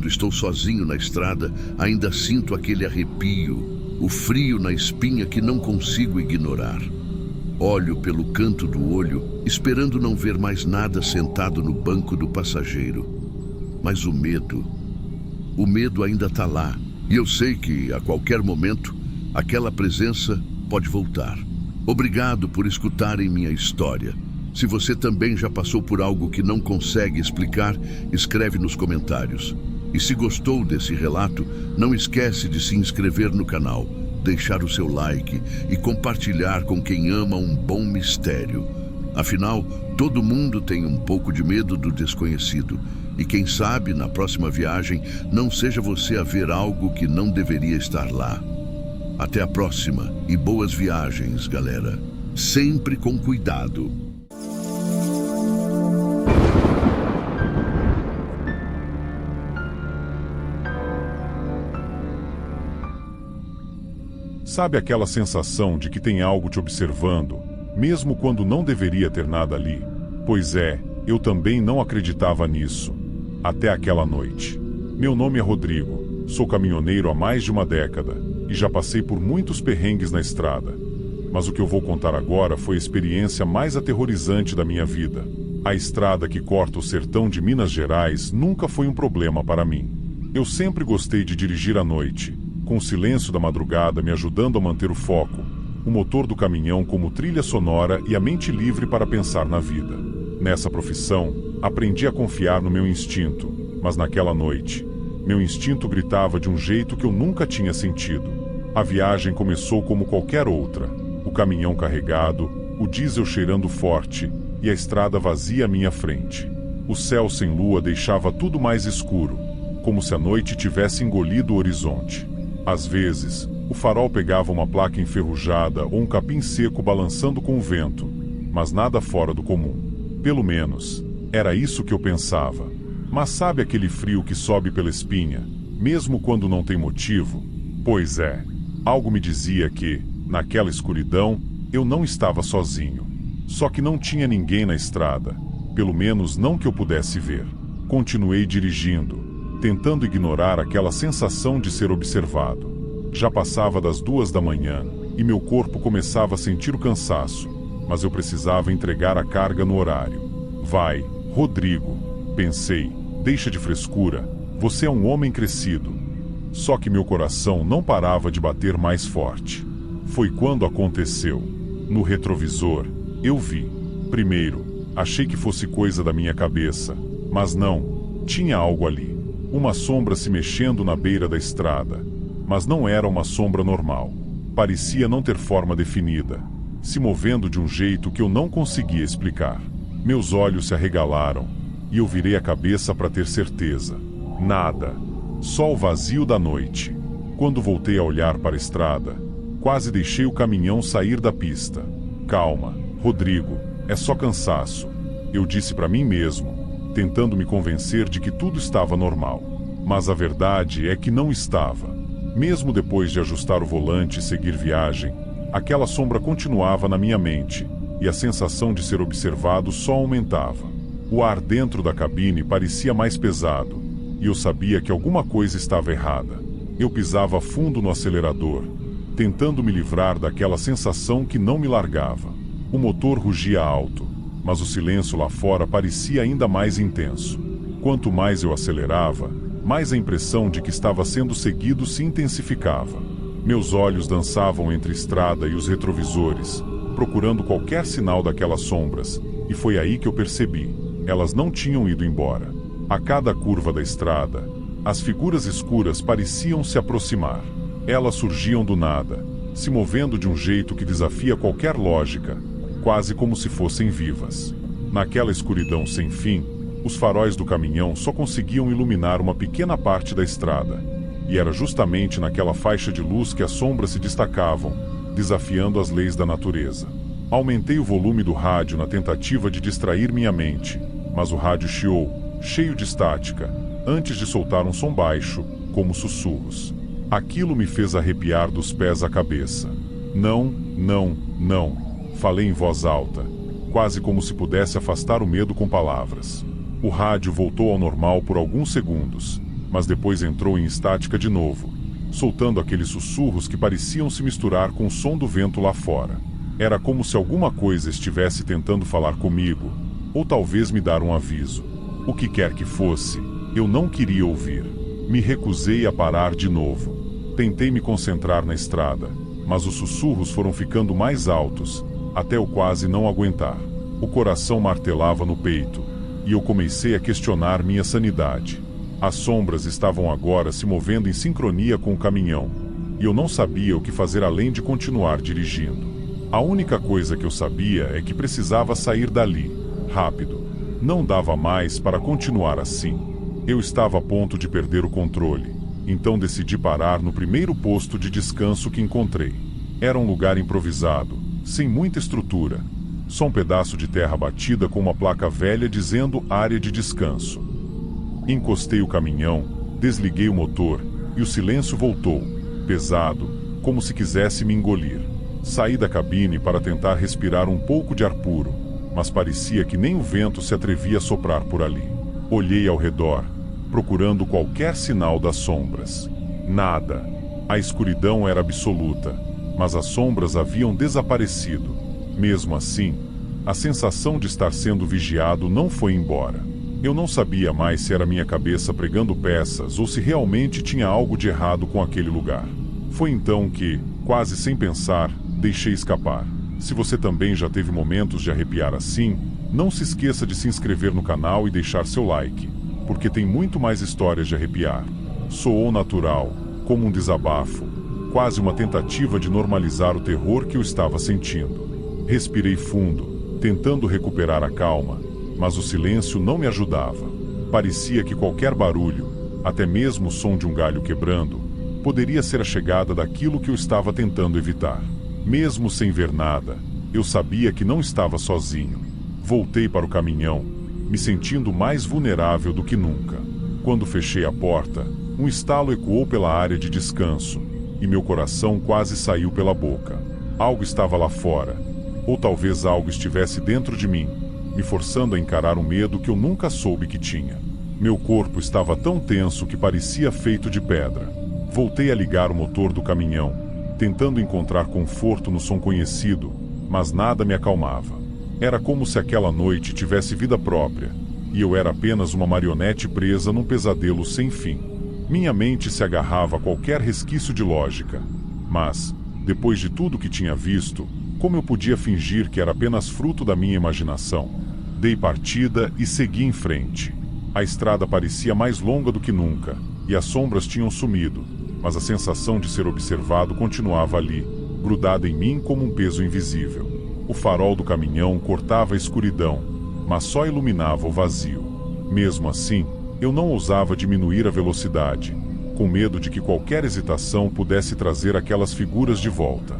estou sozinho na estrada, ainda sinto aquele arrepio, o frio na espinha que não consigo ignorar. Olho pelo canto do olho, esperando não ver mais nada sentado no banco do passageiro. Mas o medo ainda está lá, e eu sei que, a qualquer momento, aquela presença pode voltar. Obrigado por escutarem minha história. Se você também já passou por algo que não consegue explicar, escreve nos comentários. E se gostou desse relato, não esquece de se inscrever no canal, deixar o seu like e compartilhar com quem ama um bom mistério. Afinal, todo mundo tem um pouco de medo do desconhecido. E quem sabe, na próxima viagem, não seja você a ver algo que não deveria estar lá. Até a próxima e boas viagens, galera. Sempre com cuidado. Sabe aquela sensação de que tem algo te observando, mesmo quando não deveria ter nada ali? Pois é, eu também não acreditava nisso. Até aquela noite. Meu nome é Rodrigo, sou caminhoneiro há mais de uma década e já passei por muitos perrengues na estrada. Mas o que eu vou contar agora foi a experiência mais aterrorizante da minha vida. A estrada que corta o sertão de Minas Gerais nunca foi um problema para mim. Eu sempre gostei de dirigir à noite, com o silêncio da madrugada me ajudando a manter o foco, o motor do caminhão como trilha sonora e a mente livre para pensar na vida. Nessa profissão, aprendi a confiar no meu instinto, mas naquela noite, meu instinto gritava de um jeito que eu nunca tinha sentido. A viagem começou como qualquer outra, o caminhão carregado, o diesel cheirando forte e a estrada vazia à minha frente. O céu sem lua deixava tudo mais escuro, como se a noite tivesse engolido o horizonte. Às vezes, o farol pegava uma placa enferrujada ou um capim seco balançando com o vento, mas nada fora do comum. Pelo menos, era isso que eu pensava. Mas sabe aquele frio que sobe pela espinha, mesmo quando não tem motivo? Pois é, algo me dizia que, naquela escuridão, eu não estava sozinho. Só que não tinha ninguém na estrada, pelo menos não que eu pudesse ver. Continuei dirigindo, tentando ignorar aquela sensação de ser observado. Já passava das 2 da manhã e meu corpo começava a sentir o cansaço, mas eu precisava entregar a carga no horário. Vai, Rodrigo, pensei, deixa de frescura, você é um homem crescido. Só que meu coração não parava de bater mais forte. Foi quando aconteceu. No retrovisor, eu vi. Primeiro, achei que fosse coisa da minha cabeça, mas não, tinha algo ali. Uma sombra se mexendo na beira da estrada. Mas não era uma sombra normal. Parecia não ter forma definida, se movendo de um jeito que eu não conseguia explicar. Meus olhos se arregalaram, e eu virei a cabeça para ter certeza. Nada. Só o vazio da noite. Quando voltei a olhar para a estrada, quase deixei o caminhão sair da pista. Calma, Rodrigo, é só cansaço. Eu disse para mim mesmo, tentando me convencer de que tudo estava normal. Mas a verdade é que não estava. Mesmo depois de ajustar o volante e seguir viagem, aquela sombra continuava na minha mente, e a sensação de ser observado só aumentava. O ar dentro da cabine parecia mais pesado, e eu sabia que alguma coisa estava errada. Eu pisava fundo no acelerador, tentando me livrar daquela sensação que não me largava. O motor rugia alto, mas o silêncio lá fora parecia ainda mais intenso. Quanto mais eu acelerava, mais a impressão de que estava sendo seguido se intensificava. Meus olhos dançavam entre a estrada e os retrovisores, procurando qualquer sinal daquelas sombras, e foi aí que eu percebi. Elas não tinham ido embora. A cada curva da estrada, as figuras escuras pareciam se aproximar. Elas surgiam do nada, se movendo de um jeito que desafia qualquer lógica, quase como se fossem vivas. Naquela escuridão sem fim, os faróis do caminhão só conseguiam iluminar uma pequena parte da estrada, e era justamente naquela faixa de luz que as sombras se destacavam, desafiando as leis da natureza. Aumentei o volume do rádio na tentativa de distrair minha mente, mas o rádio chiou, cheio de estática, antes de soltar um som baixo, como sussurros. Aquilo me fez arrepiar dos pés à cabeça. Não, não, não, falei em voz alta, quase como se pudesse afastar o medo com palavras. O rádio voltou ao normal por alguns segundos, mas depois entrou em estática de novo, soltando aqueles sussurros que pareciam se misturar com o som do vento lá fora. Era como se alguma coisa estivesse tentando falar comigo, ou talvez me dar um aviso. O que quer que fosse, eu não queria ouvir. Me recusei a parar de novo. Tentei me concentrar na estrada, mas os sussurros foram ficando mais altos, até eu quase não aguentar. O coração martelava no peito, e eu comecei a questionar minha sanidade. As sombras estavam agora se movendo em sincronia com o caminhão, e eu não sabia o que fazer além de continuar dirigindo. A única coisa que eu sabia é que precisava sair dali, rápido. Não dava mais para continuar assim. Eu estava a ponto de perder o controle, então decidi parar no primeiro posto de descanso que encontrei. Era um lugar improvisado, sem muita estrutura. Só um pedaço de terra batida com uma placa velha dizendo área de descanso. Encostei o caminhão, desliguei o motor e o silêncio voltou, pesado, como se quisesse me engolir. Saí da cabine para tentar respirar um pouco de ar puro, mas parecia que nem o vento se atrevia a soprar por ali. Olhei ao redor, procurando qualquer sinal das sombras. Nada. A escuridão era absoluta, mas as sombras haviam desaparecido. Mesmo assim, a sensação de estar sendo vigiado não foi embora. Eu não sabia mais se era minha cabeça pregando peças ou se realmente tinha algo de errado com aquele lugar. Foi então que, quase sem pensar, deixei escapar. Se você também já teve momentos de arrepiar assim, não se esqueça de se inscrever no canal e deixar seu like, porque tem muito mais histórias de arrepiar. Soou natural, como um desabafo, quase uma tentativa de normalizar o terror que eu estava sentindo. Respirei fundo, tentando recuperar a calma, mas o silêncio não me ajudava. Parecia que qualquer barulho, até mesmo o som de um galho quebrando, poderia ser a chegada daquilo que eu estava tentando evitar. Mesmo sem ver nada, eu sabia que não estava sozinho. Voltei para o caminhão, me sentindo mais vulnerável do que nunca. Quando fechei a porta, um estalo ecoou pela área de descanso, e meu coração quase saiu pela boca. Algo estava lá fora, ou talvez algo estivesse dentro de mim, me forçando a encarar um medo que eu nunca soube que tinha. Meu corpo estava tão tenso que parecia feito de pedra. Voltei a ligar o motor do caminhão, tentando encontrar conforto no som conhecido, mas nada me acalmava. Era como se aquela noite tivesse vida própria, e eu era apenas uma marionete presa num pesadelo sem fim. Minha mente se agarrava a qualquer resquício de lógica. Mas, depois de tudo que tinha visto, como eu podia fingir que era apenas fruto da minha imaginação? Dei partida e segui em frente. A estrada parecia mais longa do que nunca, e as sombras tinham sumido, mas a sensação de ser observado continuava ali, grudada em mim como um peso invisível. O farol do caminhão cortava a escuridão, mas só iluminava o vazio. Mesmo assim, eu não ousava diminuir a velocidade, com medo de que qualquer hesitação pudesse trazer aquelas figuras de volta.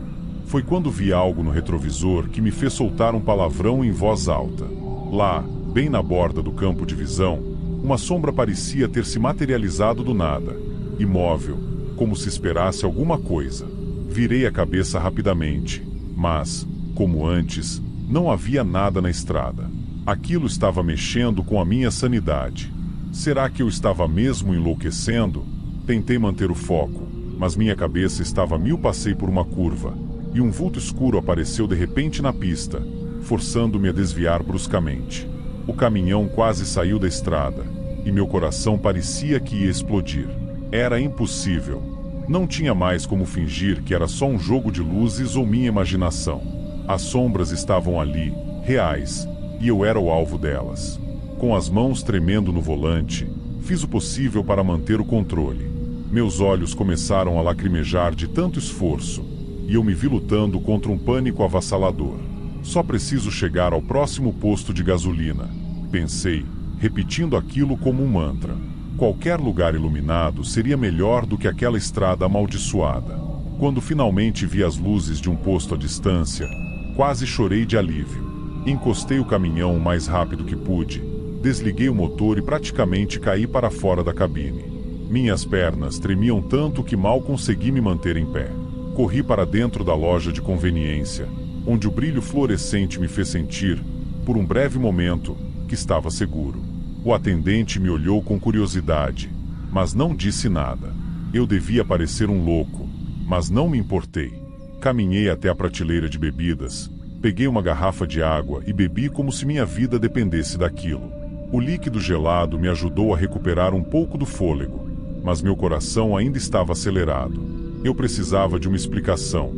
Foi quando vi algo no retrovisor que me fez soltar um palavrão em voz alta. Lá, bem na borda do campo de visão, uma sombra parecia ter se materializado do nada, imóvel, como se esperasse alguma coisa. Virei a cabeça rapidamente, mas, como antes, não havia nada na estrada. Aquilo estava mexendo com a minha sanidade. Será que eu estava mesmo enlouquecendo? Tentei manter o foco, mas minha cabeça estava a mil. Passei por uma curva, e um vulto escuro apareceu de repente na pista, forçando-me a desviar bruscamente. O caminhão quase saiu da estrada, e meu coração parecia que ia explodir. Era impossível. Não tinha mais como fingir que era só um jogo de luzes ou minha imaginação. As sombras estavam ali, reais, e eu era o alvo delas. Com as mãos tremendo no volante, fiz o possível para manter o controle. Meus olhos começaram a lacrimejar de tanto esforço, e eu me vi lutando contra um pânico avassalador. Só preciso chegar ao próximo posto de gasolina, pensei, repetindo aquilo como um mantra. Qualquer lugar iluminado seria melhor do que aquela estrada amaldiçoada. Quando finalmente vi as luzes de um posto à distância, quase chorei de alívio. Encostei o caminhão o mais rápido que pude, desliguei o motor e praticamente caí para fora da cabine. Minhas pernas tremiam tanto que mal consegui me manter em pé. Corri para dentro da loja de conveniência, onde o brilho fluorescente me fez sentir, por um breve momento, que estava seguro. O atendente me olhou com curiosidade, mas não disse nada. Eu devia parecer um louco, mas não me importei. Caminhei até a prateleira de bebidas, peguei uma garrafa de água e bebi como se minha vida dependesse daquilo. O líquido gelado me ajudou a recuperar um pouco do fôlego, mas meu coração ainda estava acelerado. Eu precisava de uma explicação,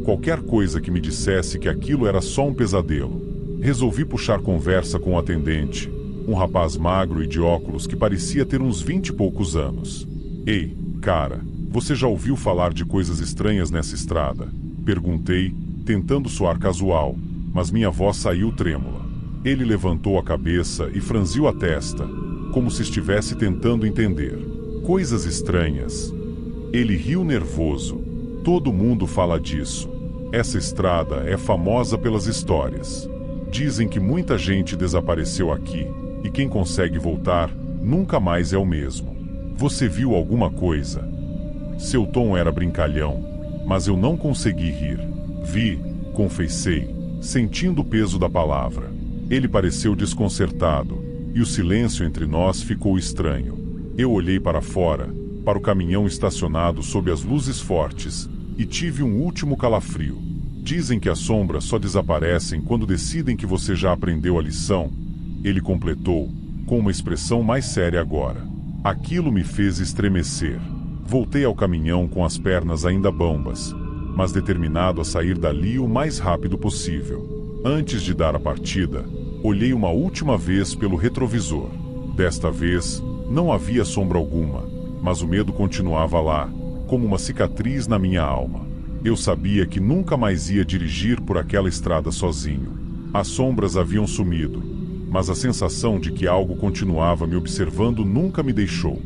qualquer coisa que me dissesse que aquilo era só um pesadelo. Resolvi puxar conversa com o atendente, um rapaz magro e de óculos que parecia ter uns 20 e poucos anos. Ei, cara, você já ouviu falar de coisas estranhas nessa estrada? Perguntei, tentando soar casual, mas minha voz saiu trêmula. Ele levantou a cabeça e franziu a testa, como se estivesse tentando entender. Coisas estranhas. Ele riu nervoso. Todo mundo fala disso. Essa estrada é famosa pelas histórias. Dizem que muita gente desapareceu aqui, e quem consegue voltar, nunca mais é o mesmo. Você viu alguma coisa? Seu tom era brincalhão, mas eu não consegui rir. Vi, confessei, sentindo o peso da palavra. Ele pareceu desconcertado, e o silêncio entre nós ficou estranho. Eu olhei para fora, para o caminhão estacionado sob as luzes fortes, e tive um último calafrio. Dizem que as sombras só desaparecem quando decidem que você já aprendeu a lição. Ele completou, com uma expressão mais séria agora. Aquilo me fez estremecer. Voltei ao caminhão com as pernas ainda bambas, mas determinado a sair dali o mais rápido possível. Antes de dar a partida, olhei uma última vez pelo retrovisor. Desta vez, não havia sombra alguma, mas o medo continuava lá, como uma cicatriz na minha alma. Eu sabia que nunca mais ia dirigir por aquela estrada sozinho. As sombras haviam sumido, mas a sensação de que algo continuava me observando nunca me deixou.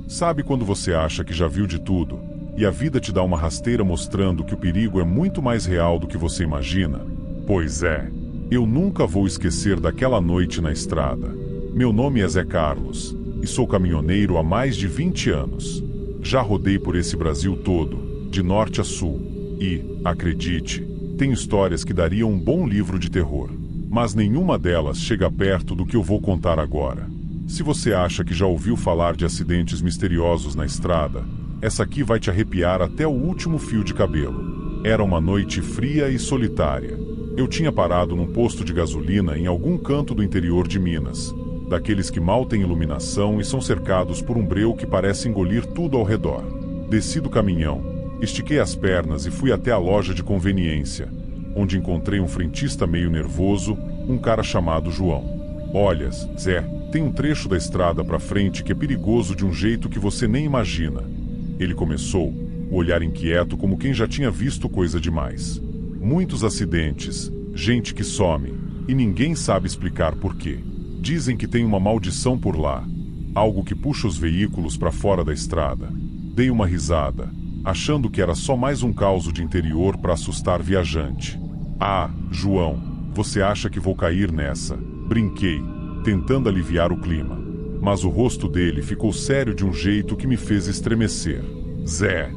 Sabe quando você acha que já viu de tudo, e a vida te dá uma rasteira mostrando que o perigo é muito mais real do que você imagina? Pois é, eu nunca vou esquecer daquela noite na estrada. Meu nome é Zé Carlos, e sou caminhoneiro há mais de 20 anos. Já rodei por esse Brasil todo, de norte a sul, e, acredite, tenho histórias que dariam um bom livro de terror. Mas nenhuma delas chega perto do que eu vou contar agora. Se você acha que já ouviu falar de acidentes misteriosos na estrada, essa aqui vai te arrepiar até o último fio de cabelo. Era uma noite fria e solitária. Eu tinha parado num posto de gasolina em algum canto do interior de Minas, daqueles que mal têm iluminação e são cercados por um breu que parece engolir tudo ao redor. Desci do caminhão, estiquei as pernas e fui até a loja de conveniência, onde encontrei um frentista meio nervoso, um cara chamado João. Olha, Zé, tem um trecho da estrada para frente que é perigoso de um jeito que você nem imagina. Ele começou, o olhar inquieto como quem já tinha visto coisa demais. Muitos acidentes, gente que some, e ninguém sabe explicar por quê. Dizem que tem uma maldição por lá, algo que puxa os veículos para fora da estrada. Dei uma risada, achando que era só mais um caos de interior para assustar viajante. Ah, João, você acha que vou cair nessa? Brinquei, tentando aliviar o clima. Mas o rosto dele ficou sério de um jeito que me fez estremecer. Zé,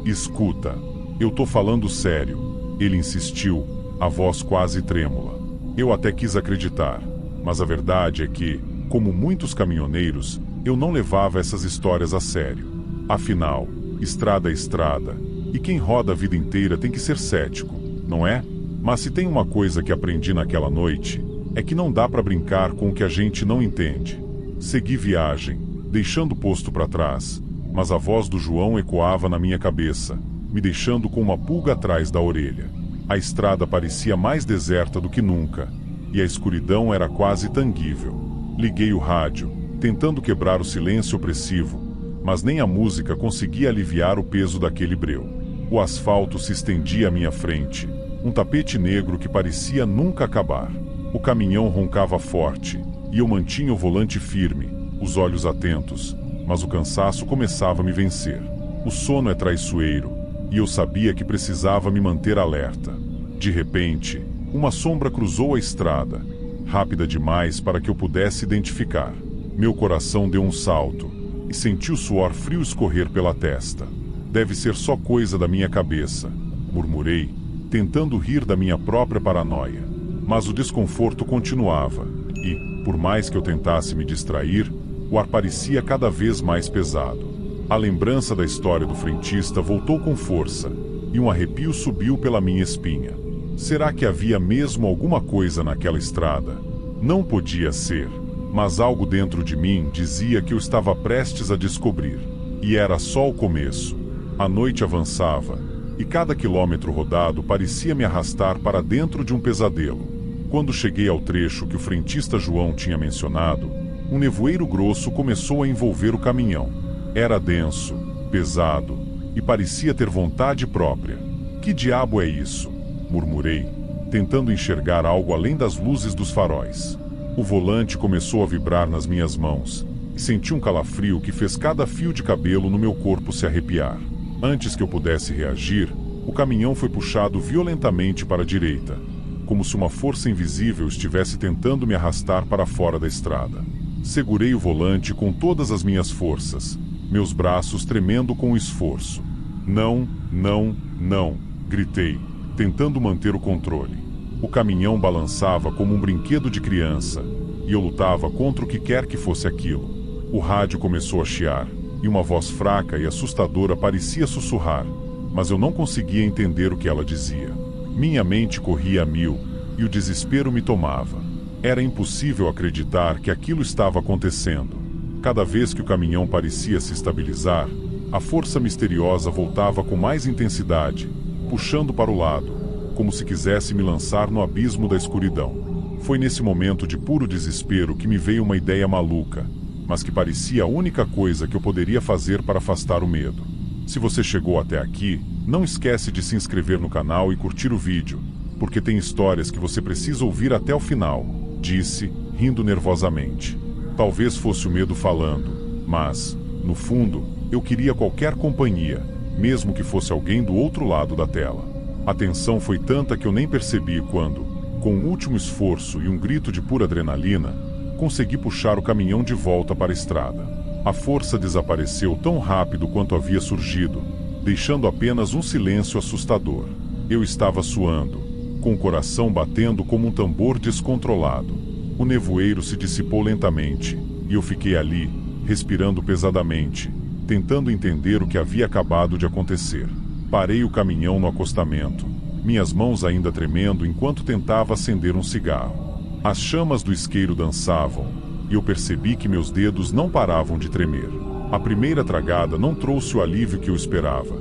escuta, eu tô falando sério. Ele insistiu, a voz quase trêmula. Eu até quis acreditar, mas a verdade é que, como muitos caminhoneiros, eu não levava essas histórias a sério. Afinal, estrada é estrada, e quem roda a vida inteira tem que ser cético, não é? Mas se tem uma coisa que aprendi naquela noite, é que não dá para brincar com o que a gente não entende. Segui viagem, deixando o posto para trás, mas a voz do João ecoava na minha cabeça, me deixando com uma pulga atrás da orelha. A estrada parecia mais deserta do que nunca, e a escuridão era quase tangível. Liguei o rádio, tentando quebrar o silêncio opressivo, mas nem a música conseguia aliviar o peso daquele breu. O asfalto se estendia à minha frente, um tapete negro que parecia nunca acabar. O caminhão roncava forte, e eu mantinha o volante firme, os olhos atentos, mas o cansaço começava a me vencer. O sono é traiçoeiro, e eu sabia que precisava me manter alerta. De repente, uma sombra cruzou a estrada, rápida demais para que eu pudesse identificar. Meu coração deu um salto, e senti o suor frio escorrer pela testa. Deve ser só coisa da minha cabeça, murmurei, tentando rir da minha própria paranoia. Mas o desconforto continuava, e, por mais que eu tentasse me distrair, o ar parecia cada vez mais pesado. A lembrança da história do frentista voltou com força, e um arrepio subiu pela minha espinha. Será que havia mesmo alguma coisa naquela estrada? Não podia ser, mas algo dentro de mim dizia que eu estava prestes a descobrir. E era só o começo. A noite avançava, e cada quilômetro rodado parecia me arrastar para dentro de um pesadelo. Quando cheguei ao trecho que o frentista João tinha mencionado, um nevoeiro grosso começou a envolver o caminhão. Era denso, pesado, e parecia ter vontade própria. Que diabo é isso? Murmurei, tentando enxergar algo além das luzes dos faróis. O volante começou a vibrar nas minhas mãos, e senti um calafrio que fez cada fio de cabelo no meu corpo se arrepiar. Antes que eu pudesse reagir, o caminhão foi puxado violentamente para a direita, como se uma força invisível estivesse tentando me arrastar para fora da estrada. Segurei o volante com todas as minhas forças, meus braços tremendo com o esforço. Não, não, não, gritei, tentando manter o controle. O caminhão balançava como um brinquedo de criança, e eu lutava contra o que quer que fosse aquilo. O rádio começou a chiar, e uma voz fraca e assustadora parecia sussurrar, mas eu não conseguia entender o que ela dizia. Minha mente corria a mil, e o desespero me tomava. Era impossível acreditar que aquilo estava acontecendo. Cada vez que o caminhão parecia se estabilizar, a força misteriosa voltava com mais intensidade, puxando para o lado, como se quisesse me lançar no abismo da escuridão. Foi nesse momento de puro desespero que me veio uma ideia maluca, mas que parecia a única coisa que eu poderia fazer para afastar o medo. Se você chegou até aqui, não esquece de se inscrever no canal e curtir o vídeo, porque tem histórias que você precisa ouvir até o final, disse, rindo nervosamente. Talvez fosse o medo falando, mas, no fundo, eu queria qualquer companhia, mesmo que fosse alguém do outro lado da tela. A tensão foi tanta que eu nem percebi quando, com um último esforço e um grito de pura adrenalina, consegui puxar o caminhão de volta para a estrada. A força desapareceu tão rápido quanto havia surgido, deixando apenas um silêncio assustador. Eu estava suando, com o coração batendo como um tambor descontrolado. O nevoeiro se dissipou lentamente, e eu fiquei ali, respirando pesadamente, tentando entender o que havia acabado de acontecer. Parei o caminhão no acostamento, minhas mãos ainda tremendo enquanto tentava acender um cigarro. As chamas do isqueiro dançavam, e eu percebi que meus dedos não paravam de tremer. A primeira tragada não trouxe o alívio que eu esperava.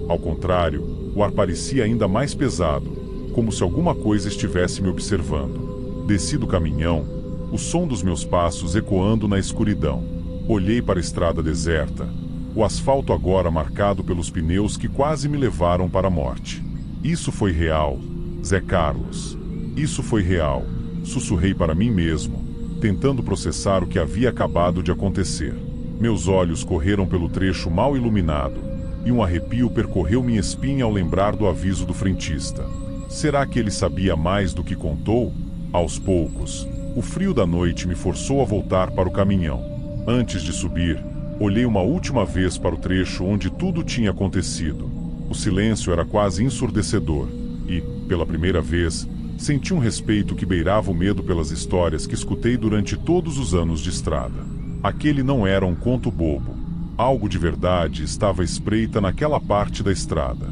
Ao contrário, o ar parecia ainda mais pesado, como se alguma coisa estivesse me observando. Desci do caminhão, o som dos meus passos ecoando na escuridão. Olhei para a estrada deserta, o asfalto agora marcado pelos pneus que quase me levaram para a morte. Isso foi real, Zé Carlos. Isso foi real, sussurrei para mim mesmo, tentando processar o que havia acabado de acontecer. Meus olhos correram pelo trecho mal iluminado, e um arrepio percorreu minha espinha ao lembrar do aviso do frentista. Será que ele sabia mais do que contou? Aos poucos, o frio da noite me forçou a voltar para o caminhão. Antes de subir, olhei uma última vez para o trecho onde tudo tinha acontecido. O silêncio era quase ensurdecedor, e, pela primeira vez, senti um respeito que beirava o medo pelas histórias que escutei durante todos os anos de estrada. Aquele não era um conto bobo. Algo de verdade estava à espreita naquela parte da estrada.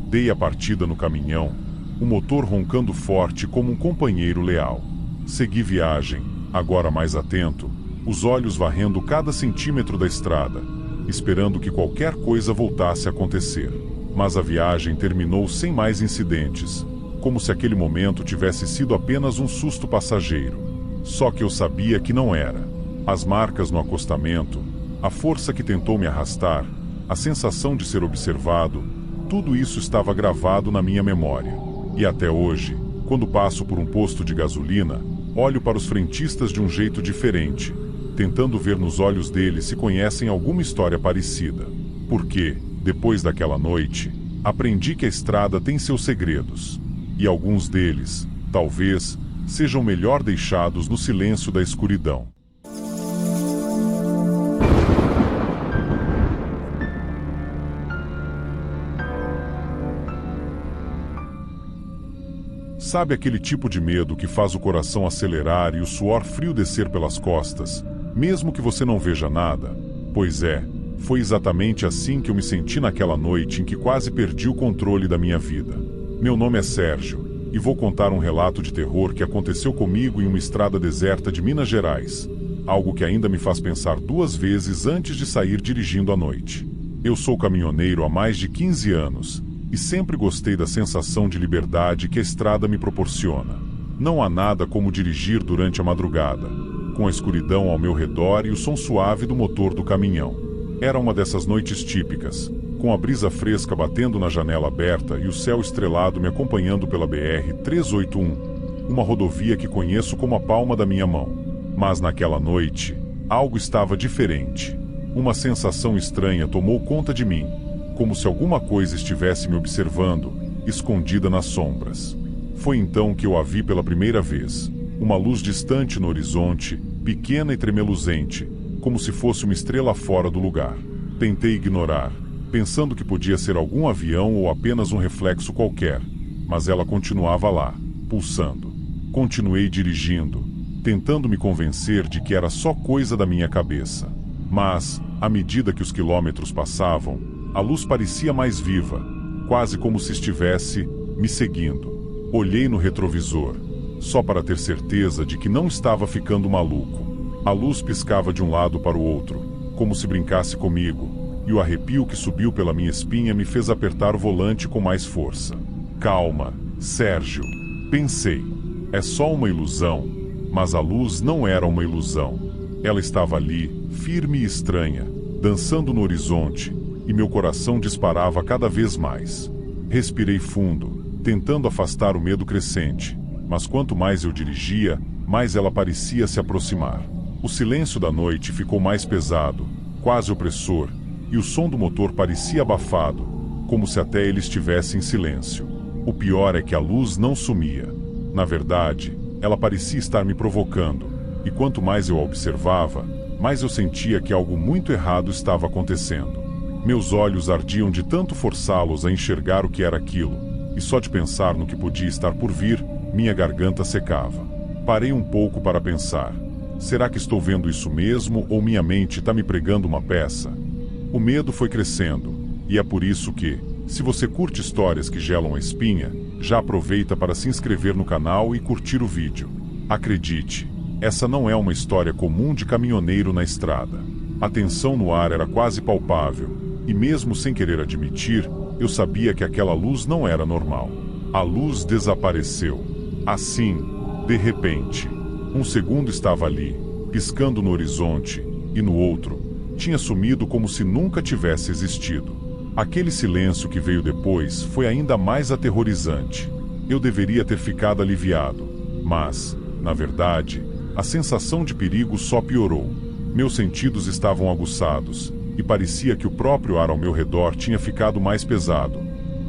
Dei a partida no caminhão, o motor roncando forte como um companheiro leal. Segui viagem, agora mais atento, os olhos varrendo cada centímetro da estrada, esperando que qualquer coisa voltasse a acontecer. Mas a viagem terminou sem mais incidentes, como se aquele momento tivesse sido apenas um susto passageiro. Só que eu sabia que não era. As marcas no acostamento, a força que tentou me arrastar, a sensação de ser observado, tudo isso estava gravado na minha memória. E até hoje, quando passo por um posto de gasolina, olho para os frentistas de um jeito diferente, tentando ver nos olhos deles se conhecem alguma história parecida. Porque, depois daquela noite, aprendi que a estrada tem seus segredos. E alguns deles, talvez, sejam melhor deixados no silêncio da escuridão. Sabe aquele tipo de medo que faz o coração acelerar e o suor frio descer pelas costas, mesmo que você não veja nada? Pois é, foi exatamente assim que eu me senti naquela noite em que quase perdi o controle da minha vida. Meu nome é Sérgio, e vou contar um relato de terror que aconteceu comigo em uma estrada deserta de Minas Gerais, algo que ainda me faz pensar duas vezes antes de sair dirigindo à noite. Eu sou caminhoneiro há mais de 15 anos, e sempre gostei da sensação de liberdade que a estrada me proporciona. Não há nada como dirigir durante a madrugada, com a escuridão ao meu redor e o som suave do motor do caminhão. Era uma dessas noites típicas, com a brisa fresca batendo na janela aberta e o céu estrelado me acompanhando pela BR-381, uma rodovia que conheço como a palma da minha mão. Mas naquela noite, algo estava diferente. Uma sensação estranha tomou conta de mim, como se alguma coisa estivesse me observando, escondida nas sombras. Foi então que eu a vi pela primeira vez. Uma luz distante no horizonte, pequena e tremeluzente, como se fosse uma estrela fora do lugar. Tentei ignorar, pensando que podia ser algum avião ou apenas um reflexo qualquer, mas ela continuava lá, pulsando. Continuei dirigindo, tentando me convencer de que era só coisa da minha cabeça. Mas, à medida que os quilômetros passavam, a luz parecia mais viva, quase como se estivesse me seguindo. Olhei no retrovisor, só para ter certeza de que não estava ficando maluco. A luz piscava de um lado para o outro, como se brincasse comigo, e o arrepio que subiu pela minha espinha me fez apertar o volante com mais força. Calma, Sérgio, pensei. É só uma ilusão. Mas a luz não era uma ilusão. Ela estava ali, firme e estranha, dançando no horizonte, e meu coração disparava cada vez mais. Respirei fundo, tentando afastar o medo crescente, mas quanto mais eu dirigia, mais ela parecia se aproximar. O silêncio da noite ficou mais pesado, quase opressor, e o som do motor parecia abafado, como se até ele estivesse em silêncio. O pior é que a luz não sumia. Na verdade, ela parecia estar me provocando, e quanto mais eu a observava, mais eu sentia que algo muito errado estava acontecendo. Meus olhos ardiam de tanto forçá-los a enxergar o que era aquilo, e só de pensar no que podia estar por vir, minha garganta secava. Parei um pouco para pensar. Será que estou vendo isso mesmo ou minha mente está me pregando uma peça? O medo foi crescendo, e é por isso que, se você curte histórias que gelam a espinha, já aproveita para se inscrever no canal e curtir o vídeo. Acredite, essa não é uma história comum de caminhoneiro na estrada. A tensão no ar era quase palpável, e mesmo sem querer admitir, eu sabia que aquela luz não era normal. A luz desapareceu. Assim, de repente. Um segundo estava ali, piscando no horizonte, e no outro, tinha sumido como se nunca tivesse existido. Aquele silêncio que veio depois foi ainda mais aterrorizante. Eu deveria ter ficado aliviado, mas, na verdade, a sensação de perigo só piorou. Meus sentidos estavam aguçados, e parecia que o próprio ar ao meu redor tinha ficado mais pesado,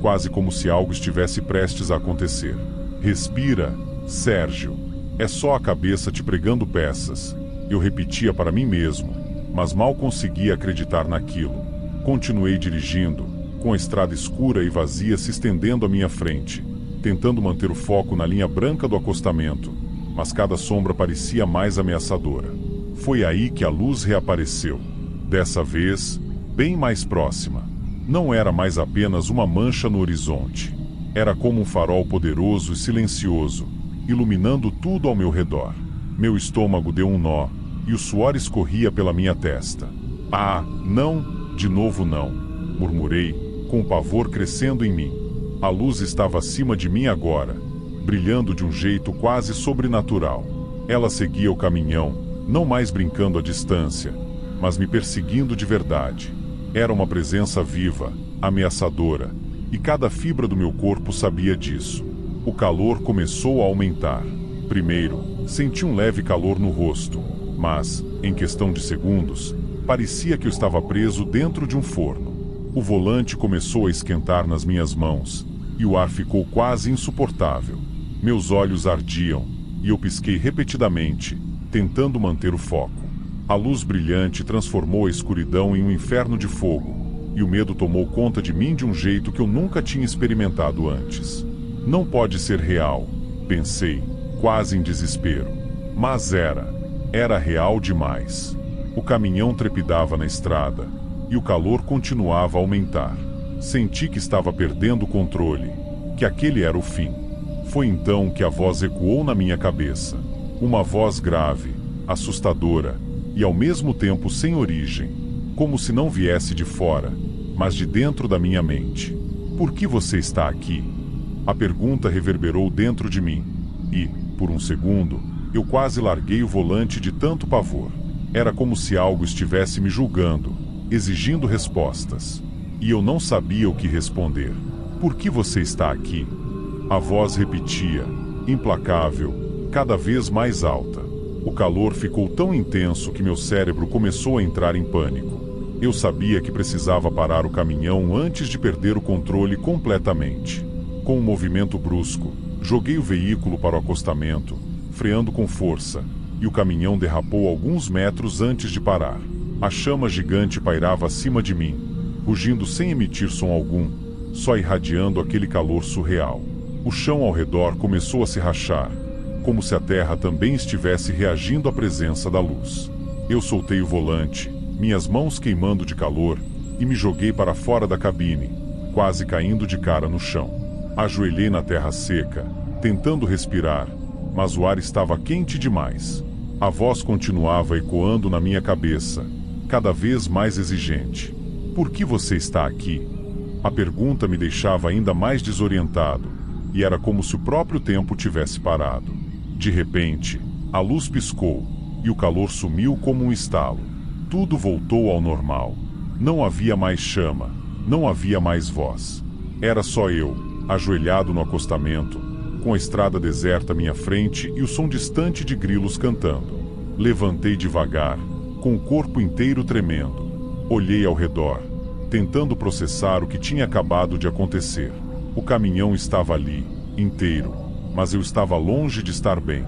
quase como se algo estivesse prestes a acontecer. Respira, Sérgio. É só a cabeça te pregando peças. Eu repetia para mim mesmo, mas mal conseguia acreditar naquilo. Continuei dirigindo, com a estrada escura e vazia se estendendo à minha frente, tentando manter o foco na linha branca do acostamento, mas cada sombra parecia mais ameaçadora. Foi aí que a luz reapareceu. Dessa vez, bem mais próxima. Não era mais apenas uma mancha no horizonte. Era como um farol poderoso e silencioso, iluminando tudo ao meu redor. Meu estômago deu um nó, e o suor escorria pela minha testa. Ah, não, de novo não, murmurei, com o pavor crescendo em mim. A luz estava acima de mim agora, brilhando de um jeito quase sobrenatural. Ela seguia o caminhão, não mais brincando à distância, mas me perseguindo de verdade. Era uma presença viva, ameaçadora, e cada fibra do meu corpo sabia disso. O calor começou a aumentar. Primeiro, senti um leve calor no rosto, mas, em questão de segundos, parecia que eu estava preso dentro de um forno. O volante começou a esquentar nas minhas mãos, e o ar ficou quase insuportável. Meus olhos ardiam, e eu pisquei repetidamente, tentando manter o foco. A luz brilhante transformou a escuridão em um inferno de fogo, e o medo tomou conta de mim de um jeito que eu nunca tinha experimentado antes. Não pode ser real, pensei, quase em desespero. Mas era real demais. O caminhão trepidava na estrada, e o calor continuava a aumentar. Senti que estava perdendo o controle, que aquele era o fim. Foi então que a voz ecoou na minha cabeça. Uma voz grave, assustadora, e ao mesmo tempo sem origem, como se não viesse de fora, mas de dentro da minha mente. Por que você está aqui? A pergunta reverberou dentro de mim, e, por um segundo, eu quase larguei o volante de tanto pavor. Era como se algo estivesse me julgando, exigindo respostas. E eu não sabia o que responder. Por que você está aqui? A voz repetia, implacável, cada vez mais alta. O calor ficou tão intenso que meu cérebro começou a entrar em pânico. Eu sabia que precisava parar o caminhão antes de perder o controle completamente. Com um movimento brusco, joguei o veículo para o acostamento, freando com força, e o caminhão derrapou alguns metros antes de parar. A chama gigante pairava acima de mim, rugindo sem emitir som algum, só irradiando aquele calor surreal. O chão ao redor começou a se rachar, como se a terra também estivesse reagindo à presença da luz. Eu soltei o volante, minhas mãos queimando de calor, e me joguei para fora da cabine, quase caindo de cara no chão. Ajoelhei na terra seca, tentando respirar, mas o ar estava quente demais. A voz continuava ecoando na minha cabeça, cada vez mais exigente. Por que você está aqui? A pergunta me deixava ainda mais desorientado, e era como se o próprio tempo tivesse parado. De repente, a luz piscou, e o calor sumiu como um estalo. Tudo voltou ao normal. Não havia mais chama, não havia mais voz. Era só eu, ajoelhado no acostamento, com a estrada deserta à minha frente e o som distante de grilos cantando. Levantei devagar, com o corpo inteiro tremendo. Olhei ao redor, tentando processar o que tinha acabado de acontecer. O caminhão estava ali, inteiro, mas eu estava longe de estar bem.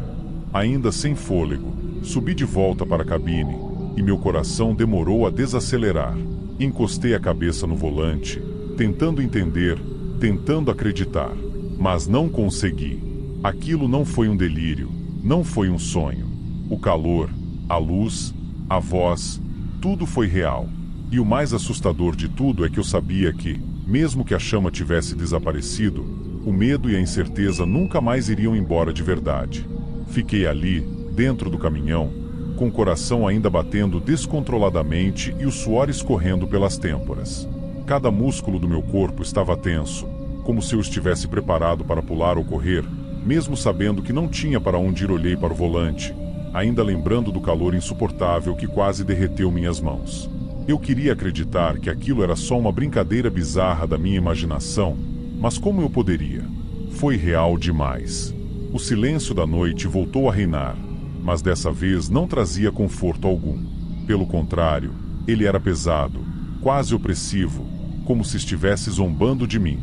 Ainda sem fôlego, subi de volta para a cabine, e meu coração demorou a desacelerar. Encostei a cabeça no volante, tentando entender, tentando acreditar, mas não consegui. Aquilo não foi um delírio, não foi um sonho. O calor, a luz, a voz, tudo foi real. E o mais assustador de tudo é que eu sabia que, mesmo que a chama tivesse desaparecido, o medo e a incerteza nunca mais iriam embora de verdade. Fiquei ali, dentro do caminhão, com o coração ainda batendo descontroladamente e o suor escorrendo pelas têmporas. Cada músculo do meu corpo estava tenso, como se eu estivesse preparado para pular ou correr, mesmo sabendo que não tinha para onde ir. Olhei para o volante, ainda lembrando do calor insuportável que quase derreteu minhas mãos. Eu queria acreditar que aquilo era só uma brincadeira bizarra da minha imaginação, mas como eu poderia? Foi real demais. O silêncio da noite voltou a reinar, mas dessa vez não trazia conforto algum. Pelo contrário, ele era pesado, quase opressivo, como se estivesse zombando de mim.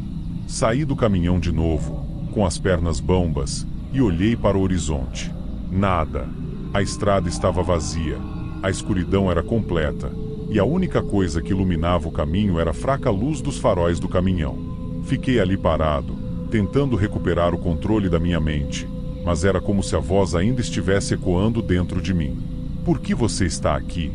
Saí do caminhão de novo, com as pernas bambas, e olhei para o horizonte. Nada. A estrada estava vazia, a escuridão era completa, e a única coisa que iluminava o caminho era a fraca luz dos faróis do caminhão. Fiquei ali parado, tentando recuperar o controle da minha mente, mas era como se a voz ainda estivesse ecoando dentro de mim. Por que você está aqui?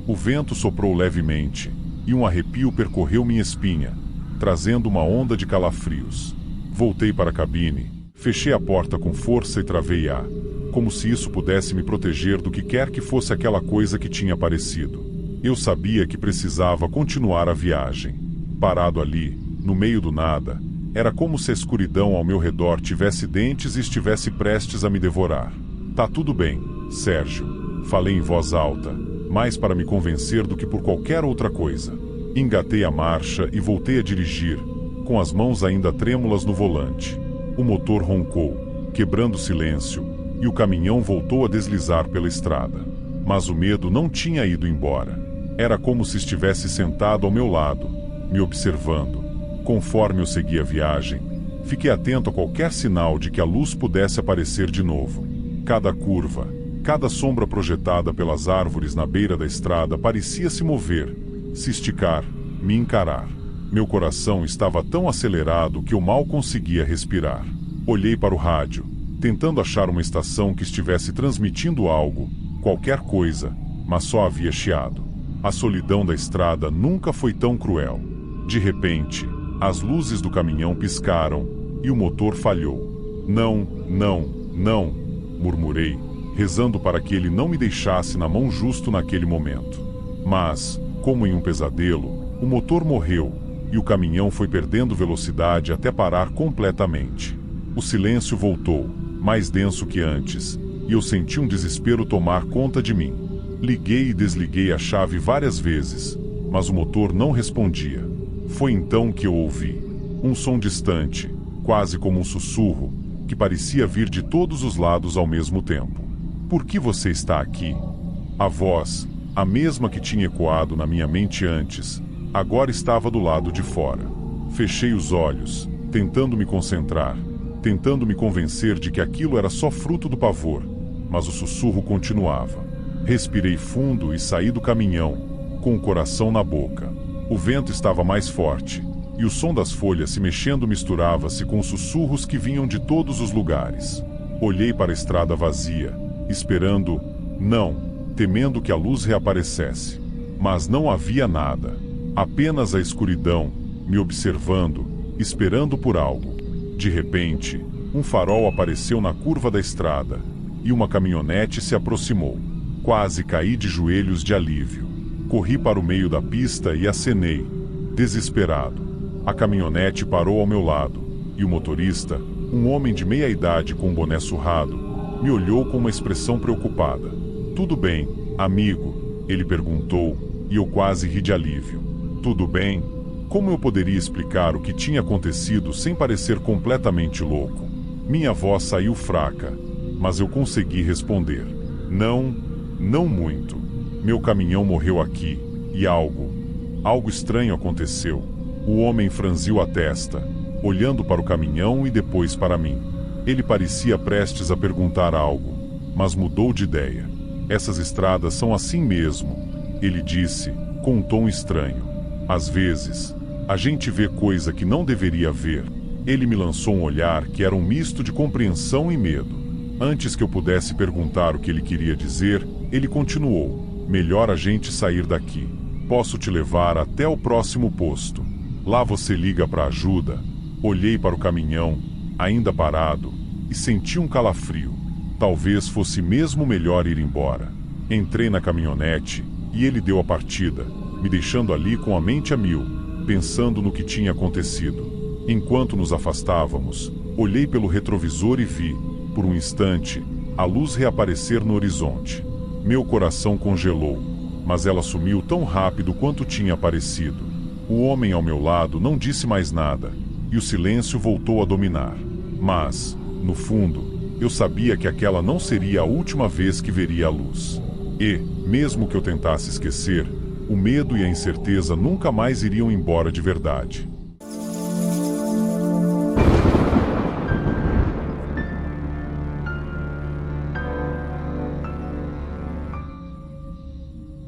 O vento soprou levemente, e um arrepio percorreu minha espinha, trazendo uma onda de calafrios. Voltei para a cabine, fechei a porta com força e travei-a, como se isso pudesse me proteger do que quer que fosse aquela coisa que tinha aparecido. Eu sabia que precisava continuar a viagem. Parado ali, no meio do nada, era como se a escuridão ao meu redor tivesse dentes e estivesse prestes a me devorar. Tá tudo bem, Sérgio, falei em voz alta, mais para me convencer do que por qualquer outra coisa. Engatei a marcha e voltei a dirigir, com as mãos ainda trêmulas no volante. O motor roncou, quebrando o silêncio, e o caminhão voltou a deslizar pela estrada. Mas o medo não tinha ido embora. Era como se estivesse sentado ao meu lado, me observando. Conforme eu seguia a viagem, fiquei atento a qualquer sinal de que a luz pudesse aparecer de novo. Cada curva, cada sombra projetada pelas árvores na beira da estrada parecia se mover, se esticar, me encarar. Meu coração estava tão acelerado que eu mal conseguia respirar. Olhei para o rádio, tentando achar uma estação que estivesse transmitindo algo, qualquer coisa, mas só havia chiado. A solidão da estrada nunca foi tão cruel. De repente, as luzes do caminhão piscaram e o motor falhou. Não, não, não, murmurei, rezando para que ele não me deixasse na mão justo naquele momento. Mas, como em um pesadelo, o motor morreu e o caminhão foi perdendo velocidade até parar completamente. O silêncio voltou, mais denso que antes, e eu senti um desespero tomar conta de mim. Liguei e desliguei a chave várias vezes, mas o motor não respondia. Foi então que eu ouvi um som distante, quase como um sussurro, que parecia vir de todos os lados ao mesmo tempo. Por que você está aqui? A voz, a mesma que tinha ecoado na minha mente antes, agora estava do lado de fora. Fechei os olhos, tentando me concentrar, tentando me convencer de que aquilo era só fruto do pavor, mas o sussurro continuava. Respirei fundo e saí do caminhão, com o coração na boca. O vento estava mais forte, e o som das folhas se mexendo misturava-se com os sussurros que vinham de todos os lugares. Olhei para a estrada vazia, esperando, não, temendo que a luz reaparecesse. Mas não havia nada, apenas a escuridão, me observando, esperando por algo. De repente, um farol apareceu na curva da estrada, e uma caminhonete se aproximou. Quase caí de joelhos de alívio. Corri para o meio da pista e acenei, desesperado. A caminhonete parou ao meu lado, e o motorista, um homem de meia idade com um boné surrado, me olhou com uma expressão preocupada. "Tudo bem, amigo?" ele perguntou, e eu quase ri de alívio. "Tudo bem?" Como eu poderia explicar o que tinha acontecido sem parecer completamente louco? Minha voz saiu fraca, mas eu consegui responder. "Não, não muito. Meu caminhão morreu aqui, e algo estranho aconteceu." O homem franziu a testa, olhando para o caminhão e depois para mim. Ele parecia prestes a perguntar algo, mas mudou de ideia. "Essas estradas são assim mesmo," ele disse, com um tom estranho. "Às vezes, a gente vê coisa que não deveria ver." Ele me lançou um olhar que era um misto de compreensão e medo. Antes que eu pudesse perguntar o que ele queria dizer, ele continuou: "Melhor a gente sair daqui. Posso te levar até o próximo posto. Lá você liga para ajuda." Olhei para o caminhão, ainda parado, e senti um calafrio. Talvez fosse mesmo melhor ir embora. Entrei na caminhonete, e ele deu a partida, me deixando ali com a mente a mil, pensando no que tinha acontecido. Enquanto nos afastávamos, olhei pelo retrovisor e vi, por um instante, a luz reaparecer no horizonte. Meu coração congelou, mas ela sumiu tão rápido quanto tinha aparecido. O homem ao meu lado não disse mais nada, e o silêncio voltou a dominar. Mas, no fundo, eu sabia que aquela não seria a última vez que veria a luz. E, mesmo que eu tentasse esquecer, o medo e a incerteza nunca mais iriam embora de verdade.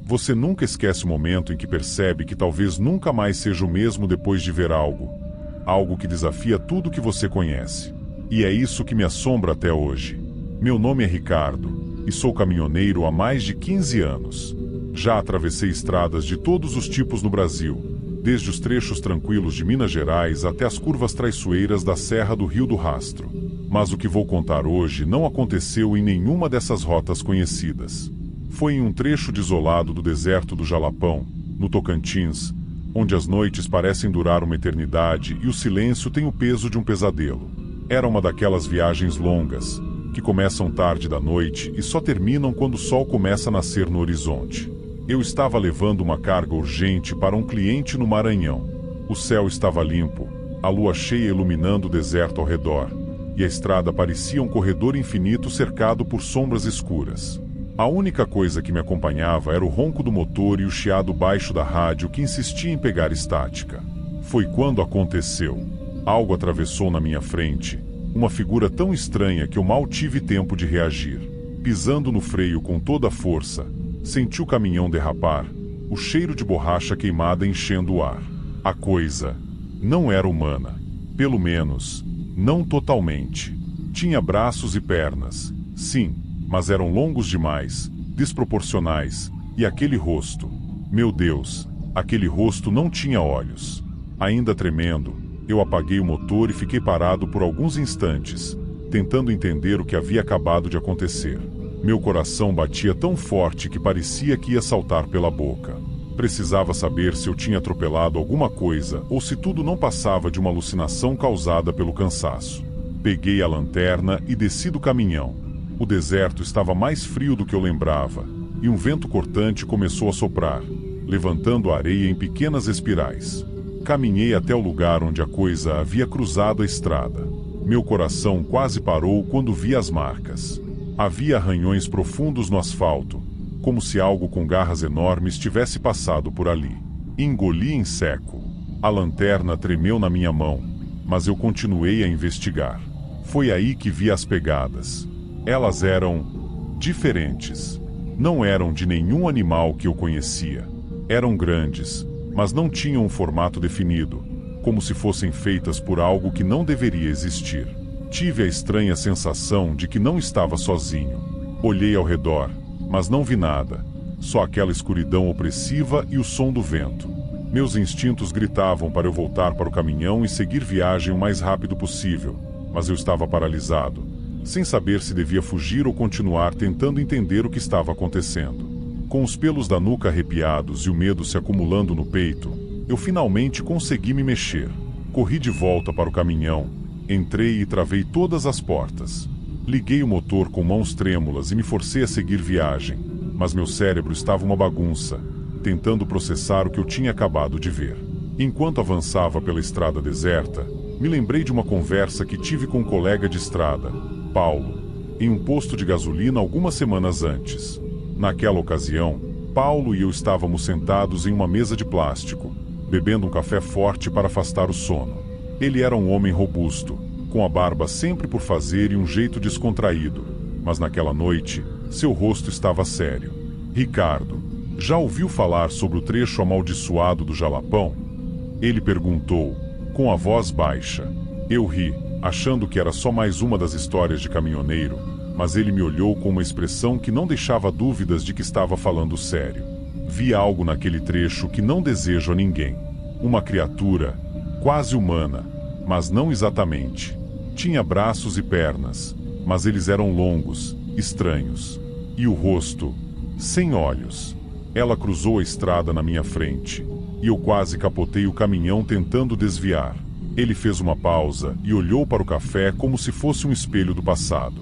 Você nunca esquece o momento em que percebe que talvez nunca mais seja o mesmo depois de ver algo que desafia tudo que você conhece. E é isso que me assombra até hoje. Meu nome é Ricardo, e sou caminhoneiro há mais de 15 anos. Já atravessei estradas de todos os tipos no Brasil, desde os trechos tranquilos de Minas Gerais até as curvas traiçoeiras da Serra do Rio do Rastro. Mas o que vou contar hoje não aconteceu em nenhuma dessas rotas conhecidas. Foi em um trecho desolado do deserto do Jalapão, no Tocantins, onde as noites parecem durar uma eternidade e o silêncio tem o peso de um pesadelo. Era uma daquelas viagens longas, que começam tarde da noite e só terminam quando o sol começa a nascer no horizonte. Eu estava levando uma carga urgente para um cliente no Maranhão. O céu estava limpo, a lua cheia iluminando o deserto ao redor, e a estrada parecia um corredor infinito cercado por sombras escuras. A única coisa que me acompanhava era o ronco do motor e o chiado baixo da rádio que insistia em pegar estática. Foi quando aconteceu. Algo atravessou na minha frente, uma figura tão estranha que eu mal tive tempo de reagir. Pisando no freio com toda a força, senti o caminhão derrapar, o cheiro de borracha queimada enchendo o ar. A coisa não era humana. Pelo menos, não totalmente. Tinha braços e pernas, sim, mas eram longos demais, desproporcionais, e aquele rosto. Meu Deus, aquele rosto não tinha olhos. Ainda tremendo, eu apaguei o motor e fiquei parado por alguns instantes, tentando entender o que havia acabado de acontecer. Meu coração batia tão forte que parecia que ia saltar pela boca. Precisava saber se eu tinha atropelado alguma coisa ou se tudo não passava de uma alucinação causada pelo cansaço. Peguei a lanterna e desci do caminhão. O deserto estava mais frio do que eu lembrava, e um vento cortante começou a soprar, levantando a areia em pequenas espirais. Caminhei até o lugar onde a coisa havia cruzado a estrada. Meu coração quase parou quando vi as marcas. Havia arranhões profundos no asfalto, como se algo com garras enormes tivesse passado por ali. Engoli em seco. A lanterna tremeu na minha mão, mas eu continuei a investigar. Foi aí que vi as pegadas. Elas eram diferentes. Não eram de nenhum animal que eu conhecia. Eram grandes, mas não tinham um formato definido, como se fossem feitas por algo que não deveria existir. Tive a estranha sensação de que não estava sozinho. Olhei ao redor, mas não vi nada, só aquela escuridão opressiva e o som do vento. Meus instintos gritavam para eu voltar para o caminhão e seguir viagem o mais rápido possível, mas eu estava paralisado, sem saber se devia fugir ou continuar tentando entender o que estava acontecendo. Com os pelos da nuca arrepiados e o medo se acumulando no peito, eu finalmente consegui me mexer. Corri de volta para o caminhão, entrei e travei todas as portas. Liguei o motor com mãos trêmulas e me forcei a seguir viagem, mas meu cérebro estava uma bagunça, tentando processar o que eu tinha acabado de ver. Enquanto avançava pela estrada deserta, me lembrei de uma conversa que tive com um colega de estrada, Paulo, em um posto de gasolina algumas semanas antes. Naquela ocasião, Paulo e eu estávamos sentados em uma mesa de plástico, bebendo um café forte para afastar o sono. Ele era um homem robusto, com a barba sempre por fazer e um jeito descontraído, mas naquela noite, seu rosto estava sério. Ricardo, já ouviu falar sobre o trecho amaldiçoado do Jalapão? Ele perguntou, com a voz baixa. Eu ri, achando que era só mais uma das histórias de caminhoneiro, mas ele me olhou com uma expressão que não deixava dúvidas de que estava falando sério. Vi algo naquele trecho que não desejo a ninguém. Uma criatura, quase humana, mas não exatamente. Tinha braços e pernas, mas eles eram longos, estranhos. E o rosto, sem olhos. Ela cruzou a estrada na minha frente, e eu quase capotei o caminhão tentando desviar. Ele fez uma pausa e olhou para o café como se fosse um espelho do passado.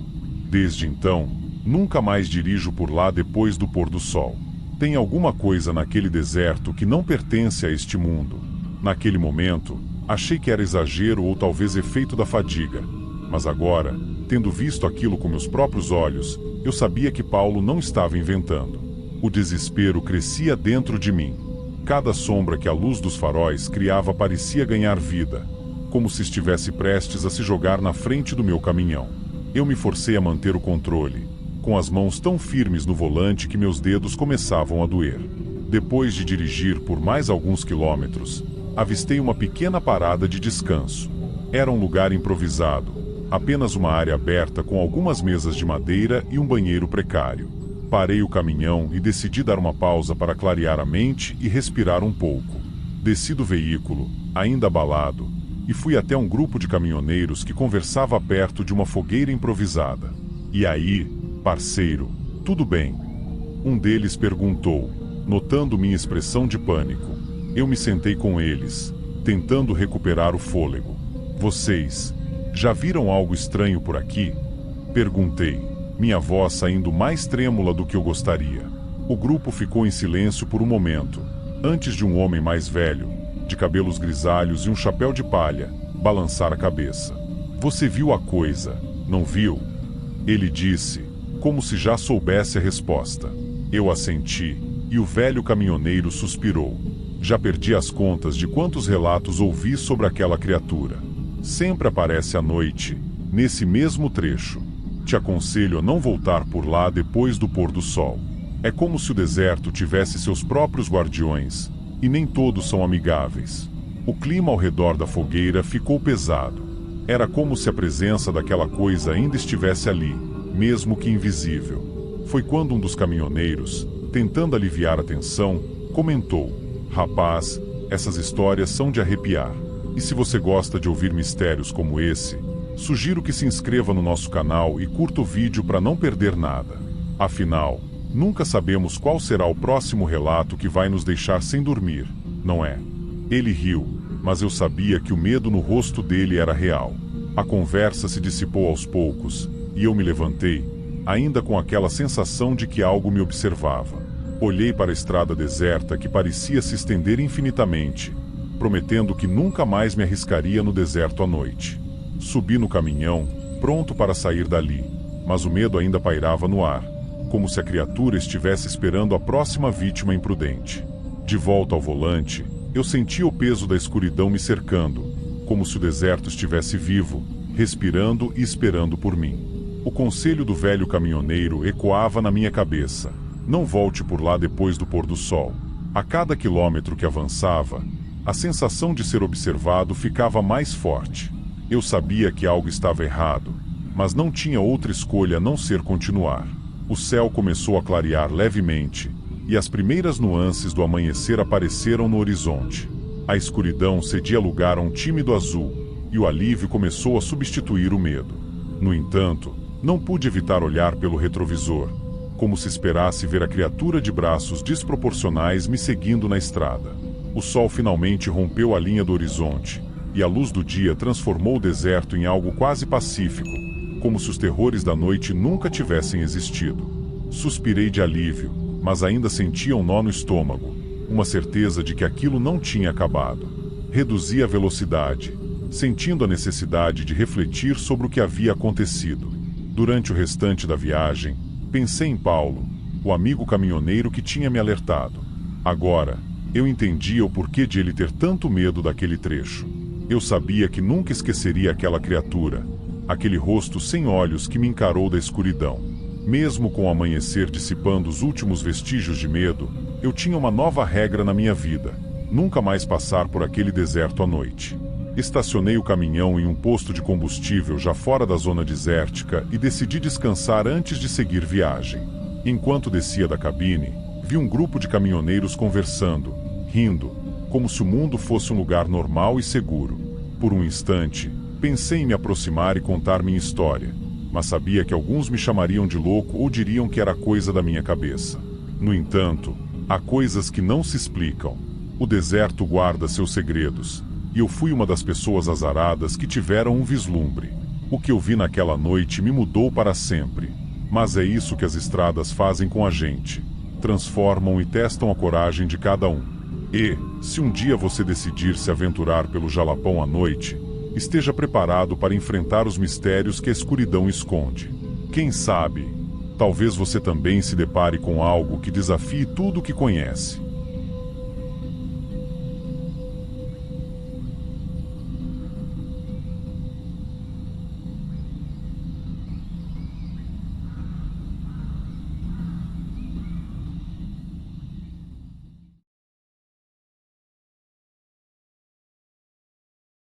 Desde então, nunca mais dirijo por lá depois do pôr do sol. Tem alguma coisa naquele deserto que não pertence a este mundo. Naquele momento, achei que era exagero ou talvez efeito da fadiga. Mas agora, tendo visto aquilo com meus próprios olhos, eu sabia que Paulo não estava inventando. O desespero crescia dentro de mim. Cada sombra que a luz dos faróis criava parecia ganhar vida, como se estivesse prestes a se jogar na frente do meu caminhão. Eu me forcei a manter o controle, com as mãos tão firmes no volante que meus dedos começavam a doer. Depois de dirigir por mais alguns quilômetros, avistei uma pequena parada de descanso. Era um lugar improvisado, apenas uma área aberta com algumas mesas de madeira e um banheiro precário. Parei o caminhão e decidi dar uma pausa para clarear a mente e respirar um pouco. Desci do veículo, ainda abalado, e fui até um grupo de caminhoneiros que conversava perto de uma fogueira improvisada. "E aí, parceiro, tudo bem?" Um deles perguntou, notando minha expressão de pânico. Eu me sentei com eles, tentando recuperar o fôlego. "Vocês já viram algo estranho por aqui?" Perguntei, minha voz saindo mais trêmula do que eu gostaria. O grupo ficou em silêncio por um momento, antes de um homem mais velho, de cabelos grisalhos e um chapéu de palha, balançar a cabeça. "Você viu a coisa, não viu?" Ele disse, como se já soubesse a resposta. Eu assenti, e o velho caminhoneiro suspirou. "Já perdi as contas de quantos relatos ouvi sobre aquela criatura. Sempre aparece à noite, nesse mesmo trecho. Te aconselho a não voltar por lá depois do pôr do sol. É como se o deserto tivesse seus próprios guardiões, e nem todos são amigáveis." O clima ao redor da fogueira ficou pesado. Era como se a presença daquela coisa ainda estivesse ali, mesmo que invisível. Foi quando um dos caminhoneiros, tentando aliviar a tensão, comentou: "Rapaz, essas histórias são de arrepiar. E se você gosta de ouvir mistérios como esse, sugiro que se inscreva no nosso canal e curta o vídeo para não perder nada. Afinal, nunca sabemos qual será o próximo relato que vai nos deixar sem dormir, não é?" Ele riu, mas eu sabia que o medo no rosto dele era real. A conversa se dissipou aos poucos, e eu me levantei, ainda com aquela sensação de que algo me observava. Olhei para a estrada deserta que parecia se estender infinitamente, prometendo que nunca mais me arriscaria no deserto à noite. Subi no caminhão, pronto para sair dali, mas o medo ainda pairava no ar, como se a criatura estivesse esperando a próxima vítima imprudente. De volta ao volante, eu sentia o peso da escuridão me cercando, como se o deserto estivesse vivo, respirando e esperando por mim. O conselho do velho caminhoneiro ecoava na minha cabeça: não volte por lá depois do pôr do sol. A cada quilômetro que avançava, a sensação de ser observado ficava mais forte. Eu sabia que algo estava errado, mas não tinha outra escolha a não ser continuar. O céu começou a clarear levemente, e as primeiras nuances do amanhecer apareceram no horizonte. A escuridão cedia lugar a um tímido azul, e o alívio começou a substituir o medo. No entanto, não pude evitar olhar pelo retrovisor, como se esperasse ver a criatura de braços desproporcionais me seguindo na estrada. O sol finalmente rompeu a linha do horizonte, e a luz do dia transformou o deserto em algo quase pacífico, como se os terrores da noite nunca tivessem existido. Suspirei de alívio, mas ainda sentia um nó no estômago, uma certeza de que aquilo não tinha acabado. Reduzi a velocidade, sentindo a necessidade de refletir sobre o que havia acontecido. Durante o restante da viagem, pensei em Paulo, o amigo caminhoneiro que tinha me alertado. Agora, eu entendia o porquê de ele ter tanto medo daquele trecho. Eu sabia que nunca esqueceria aquela criatura, aquele rosto sem olhos que me encarou da escuridão. Mesmo com o amanhecer dissipando os últimos vestígios de medo, eu tinha uma nova regra na minha vida: nunca mais passar por aquele deserto à noite. Estacionei o caminhão em um posto de combustível já fora da zona desértica e decidi descansar antes de seguir viagem. Enquanto descia da cabine, vi um grupo de caminhoneiros conversando, rindo, como se o mundo fosse um lugar normal e seguro. Por um instante, pensei em me aproximar e contar minha história, mas sabia que alguns me chamariam de louco ou diriam que era coisa da minha cabeça. No entanto, há coisas que não se explicam. O deserto guarda seus segredos, e eu fui uma das pessoas azaradas que tiveram um vislumbre. O que eu vi naquela noite me mudou para sempre. Mas é isso que as estradas fazem com a gente. Transformam e testam a coragem de cada um. E, se um dia você decidir se aventurar pelo Jalapão à noite, esteja preparado para enfrentar os mistérios que a escuridão esconde. Quem sabe, talvez você também se depare com algo que desafie tudo o que conhece.